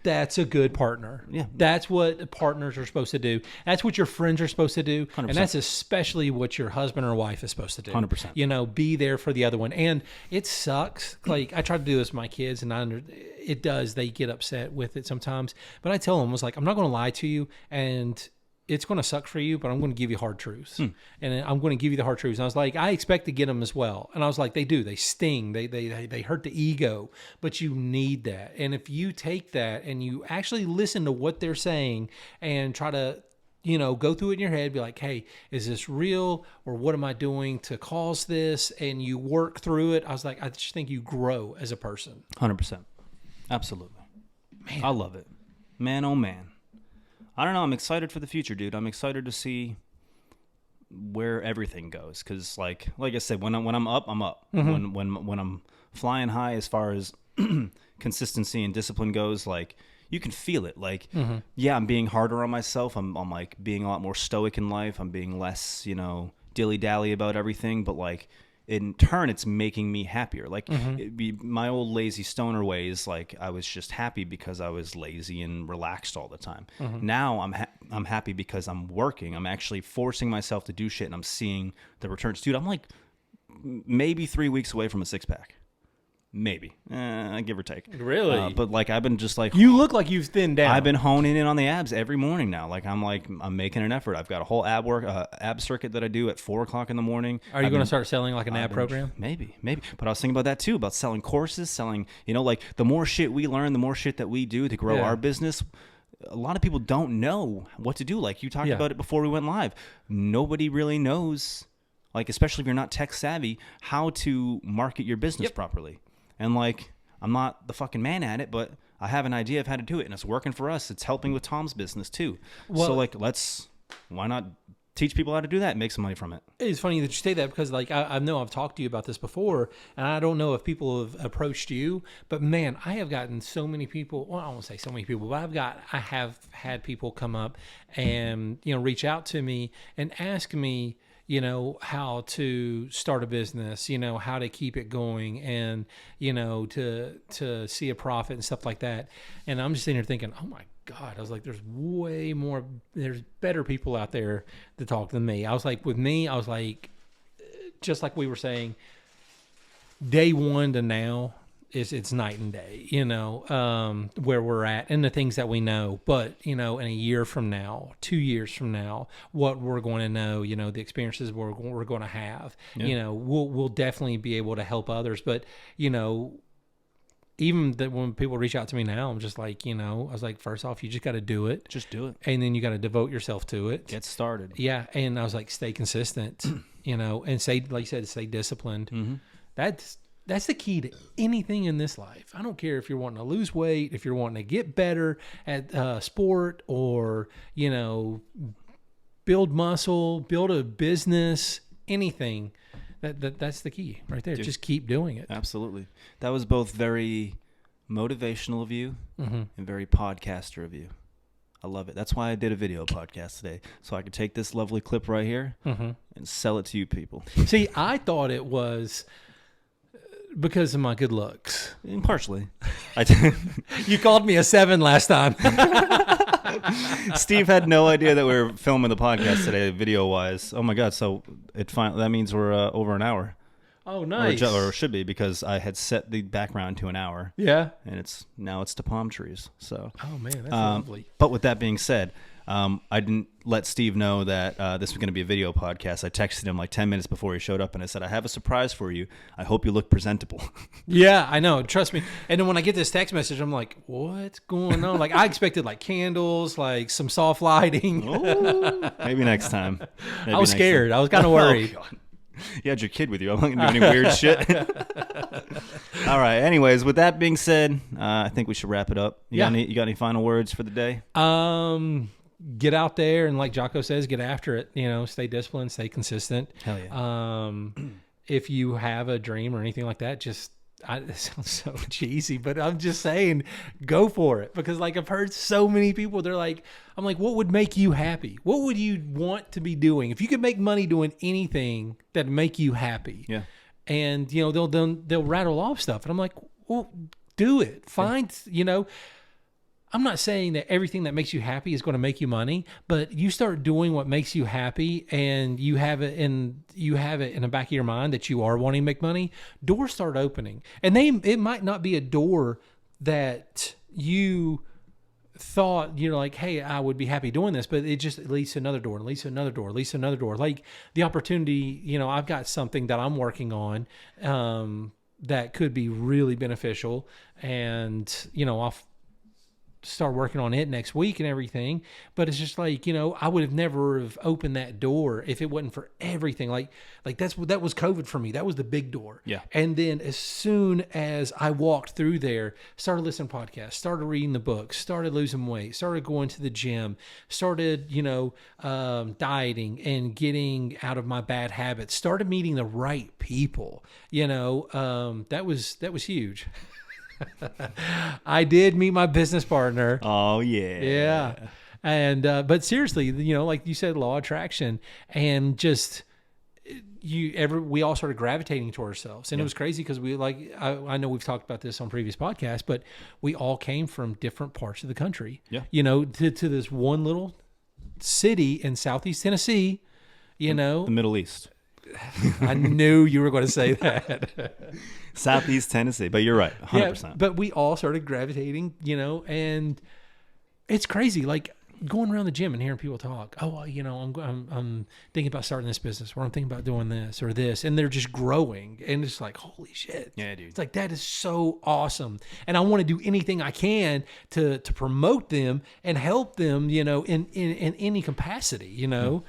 Speaker 1: That's a good partner.
Speaker 2: Yeah.
Speaker 1: That's what partners are supposed to do. That's what your friends are supposed to do.
Speaker 2: 100%.
Speaker 1: And that's especially what your husband or wife is supposed to do.
Speaker 2: 100%.
Speaker 1: Be there for the other one. And it sucks. Like I try to do this with my kids and it does. They get upset with it sometimes. But I tell them, I was like, I'm not going to lie to you and it's going to suck for you, but I'm going to give you hard truths. And I'm going to give you the hard truths. And I was like, I expect to get them as well. And I was like, they do. They sting. They hurt the ego, but you need that. And if you take that and you actually listen to what they're saying and try to, go through it in your head, be like, hey, is this real? Or what am I doing to cause this? And you work through it. I was like, I just think you grow as a person.
Speaker 2: 100%. Absolutely.
Speaker 1: Man.
Speaker 2: I love it. Man, oh man. I don't know. I'm excited for the future, dude. I'm excited to see where everything goes. Cause like I said, when I'm up, I'm up. When I'm flying high as far as consistency and discipline goes, like you can feel it. Like, yeah, I'm being harder on myself. I'm like being a lot more stoic in life. I'm being less, dilly-dally about everything. But like in turn, it's making me happier. Like it'd be my old lazy stoner ways. Like I was just happy because I was lazy and relaxed all the time. Now I'm happy because I'm working. I'm actually forcing myself to do shit and I'm seeing the returns. Dude, I'm like maybe 3 weeks away from a 6-pack. Maybe, give or take.
Speaker 1: Really?
Speaker 2: But like I've been just like
Speaker 1: You look like you've thinned down.
Speaker 2: I've been honing in on the abs every morning now. I'm making an effort. I've got a whole ab circuit that I do at 4:00 in the morning.
Speaker 1: Are you going to start selling like an ab program?
Speaker 2: Maybe. But I was thinking about that too, about selling courses, selling, like the more shit we learn, the more shit that we do to grow our business. A lot of people don't know what to do. Like you talked about it before we went live. Nobody really knows, like, especially if you're not tech savvy, how to market your business properly. And like, I'm not the fucking man at it, but I have an idea of how to do it, and it's working for us. It's helping with Tom's business too.
Speaker 1: Well,
Speaker 2: so like, why not teach people how to do that and make some money from it?
Speaker 1: It's funny that you say that because like I know I've talked to you about this before, and I don't know if people have approached you, but man, I have gotten so many people. Well, I won't say so many people, but I have had people come up and reach out to me and ask me, how to start a business, how to keep it going and, to see a profit and stuff like that. And I'm just sitting here thinking, oh my God, I was like, there's better people out there to talk than me. I was like, with me, I was like, just like we were saying, day one to now it's night and day, where we're at and the things that we know. But, in a year from now, 2 years from now, what we're going to know, the experiences we're going to have, we'll definitely be able to help others. But, even that when people reach out to me now, I'm just like, I was like, first off, you just got to do it.
Speaker 2: Just do it.
Speaker 1: And then you got to devote yourself to it.
Speaker 2: Get started.
Speaker 1: Yeah. And I was like, stay consistent, and stay, like you said, stay disciplined.
Speaker 2: Mm-hmm.
Speaker 1: That's the key to anything in this life. I don't care if you're wanting to lose weight, if you're wanting to get better at sport, or, build muscle, build a business, anything. That's the key right there. Dude, just keep doing it.
Speaker 2: Absolutely. That was both very motivational of you and very podcaster of you. I love it. That's why I did a video podcast today, so I could take this lovely clip right here and sell it to you people.
Speaker 1: See, I thought it was because of my good looks.
Speaker 2: Partially.
Speaker 1: You called me a 7 last time.
Speaker 2: Steve had no idea that we were filming the podcast today, video-wise. Oh my God! So that means we're over an hour.
Speaker 1: Oh, nice.
Speaker 2: Or it should be, because I had set the background to an hour.
Speaker 1: Yeah.
Speaker 2: And now it's to palm trees. So.
Speaker 1: Oh man, that's lovely.
Speaker 2: But with that being said, I didn't let Steve know that this was going to be a video podcast. I texted him like 10 minutes before he showed up, and I said, I have a surprise for you. I hope you look presentable.
Speaker 1: Yeah, I know. Trust me. And then when I get this text message, I'm like, what's going on? Like, I expected like candles, like some soft lighting.
Speaker 2: Ooh, maybe next time.
Speaker 1: I was scared. I was kind of worried.
Speaker 2: Oh, you had your kid with you. I'm not going to do any weird shit. All right. Anyways, with that being said, I think we should wrap it up. You got any final words for the day?
Speaker 1: Get out there and, like Jocko says, get after it. Stay disciplined, stay consistent.
Speaker 2: Hell yeah.
Speaker 1: If you have a dream or anything like that, it sounds so cheesy, but I'm just saying, go for it. Because like I've heard so many people, I'm like, what would make you happy? What would you want to be doing? If you could make money doing anything that'd make you happy.
Speaker 2: Yeah.
Speaker 1: And, they'll rattle off stuff. And I'm like, well, do it. Find, I'm not saying that everything that makes you happy is going to make you money, but you start doing what makes you happy, and you have it in the back of your mind that you are wanting to make money. Doors start opening, and it might not be a door that you thought, like, hey, I would be happy doing this, but it just leads to another door, and leads to another door, leads to another door. Like the opportunity, I've got something that I'm working on that could be really beneficial, and I'll start working on it next week and everything. But it's just like, I would have never have opened that door if it wasn't for everything. Like that was COVID for me. That was the big door.
Speaker 2: Yeah.
Speaker 1: And then as soon as I walked through there, started listening to podcasts, started reading the books, started losing weight, started going to the gym, started, dieting and getting out of my bad habits, started meeting the right people, that was huge. I did meet my business partner.
Speaker 2: Oh yeah.
Speaker 1: Yeah. And, but seriously, like you said, law of attraction, and just we all started gravitating to ourselves. And it was crazy because I know we've talked about this on previous podcasts, but we all came from different parts of the country, to this one little city in Southeast Tennessee,
Speaker 2: the Middle East.
Speaker 1: I knew you were going to say that.
Speaker 2: Southeast Tennessee, but you're right, 100%.
Speaker 1: Yeah, but we all started gravitating, and it's crazy. Like going around the gym and hearing people talk. Oh, I'm thinking about starting this business, or I'm thinking about doing this or this, and they're just growing, and it's like, holy shit.
Speaker 2: Yeah, dude.
Speaker 1: It's like, that is so awesome, and I want to do anything I can to promote them and help them, in any capacity. I don't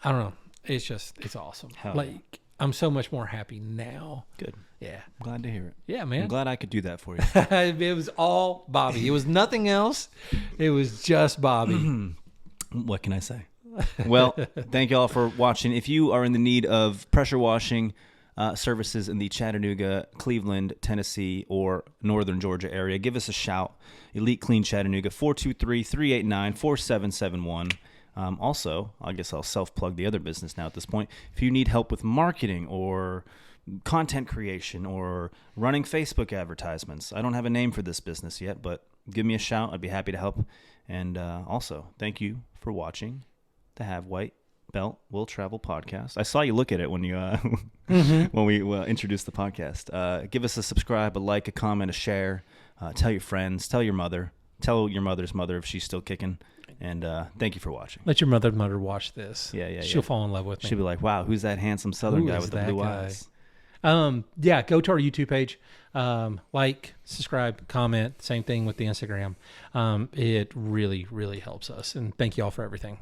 Speaker 1: know. It's awesome.
Speaker 2: Hell yeah.
Speaker 1: I'm so much more happy now.
Speaker 2: Good.
Speaker 1: Yeah.
Speaker 2: I'm glad to hear it.
Speaker 1: Yeah, man.
Speaker 2: I'm glad I could do that for you.
Speaker 1: It was all Bobby. It was nothing else. It was just Bobby.
Speaker 2: What can I say? Well, thank you all for watching. If you are in the need of pressure washing services in the Chattanooga, Cleveland, Tennessee, or Northern Georgia area, give us a shout. Elite Clean Chattanooga, 423-389-4771. Also, I guess I'll self-plug the other business now at this point. If you need help with marketing or content creation or running Facebook advertisements, I don't have a name for this business yet, but give me a shout. I'd be happy to help. And also, thank you for watching the Have White Belt Will Travel Podcast. I saw you look at it when you when we introduced the podcast. Give us a subscribe, a like, a comment, a share. Tell your friends. Tell your mother. Tell your mother's mother if she's still kicking. And thank you for watching.
Speaker 1: Let your mother watch this.
Speaker 2: Yeah.
Speaker 1: She'll fall in love with me.
Speaker 2: She'll be like, wow, who's that handsome Southern guy with the blue eyes?
Speaker 1: Yeah, go to our YouTube page. Like, subscribe, comment. Same thing with the Instagram. It really, really helps us. And thank you all for everything.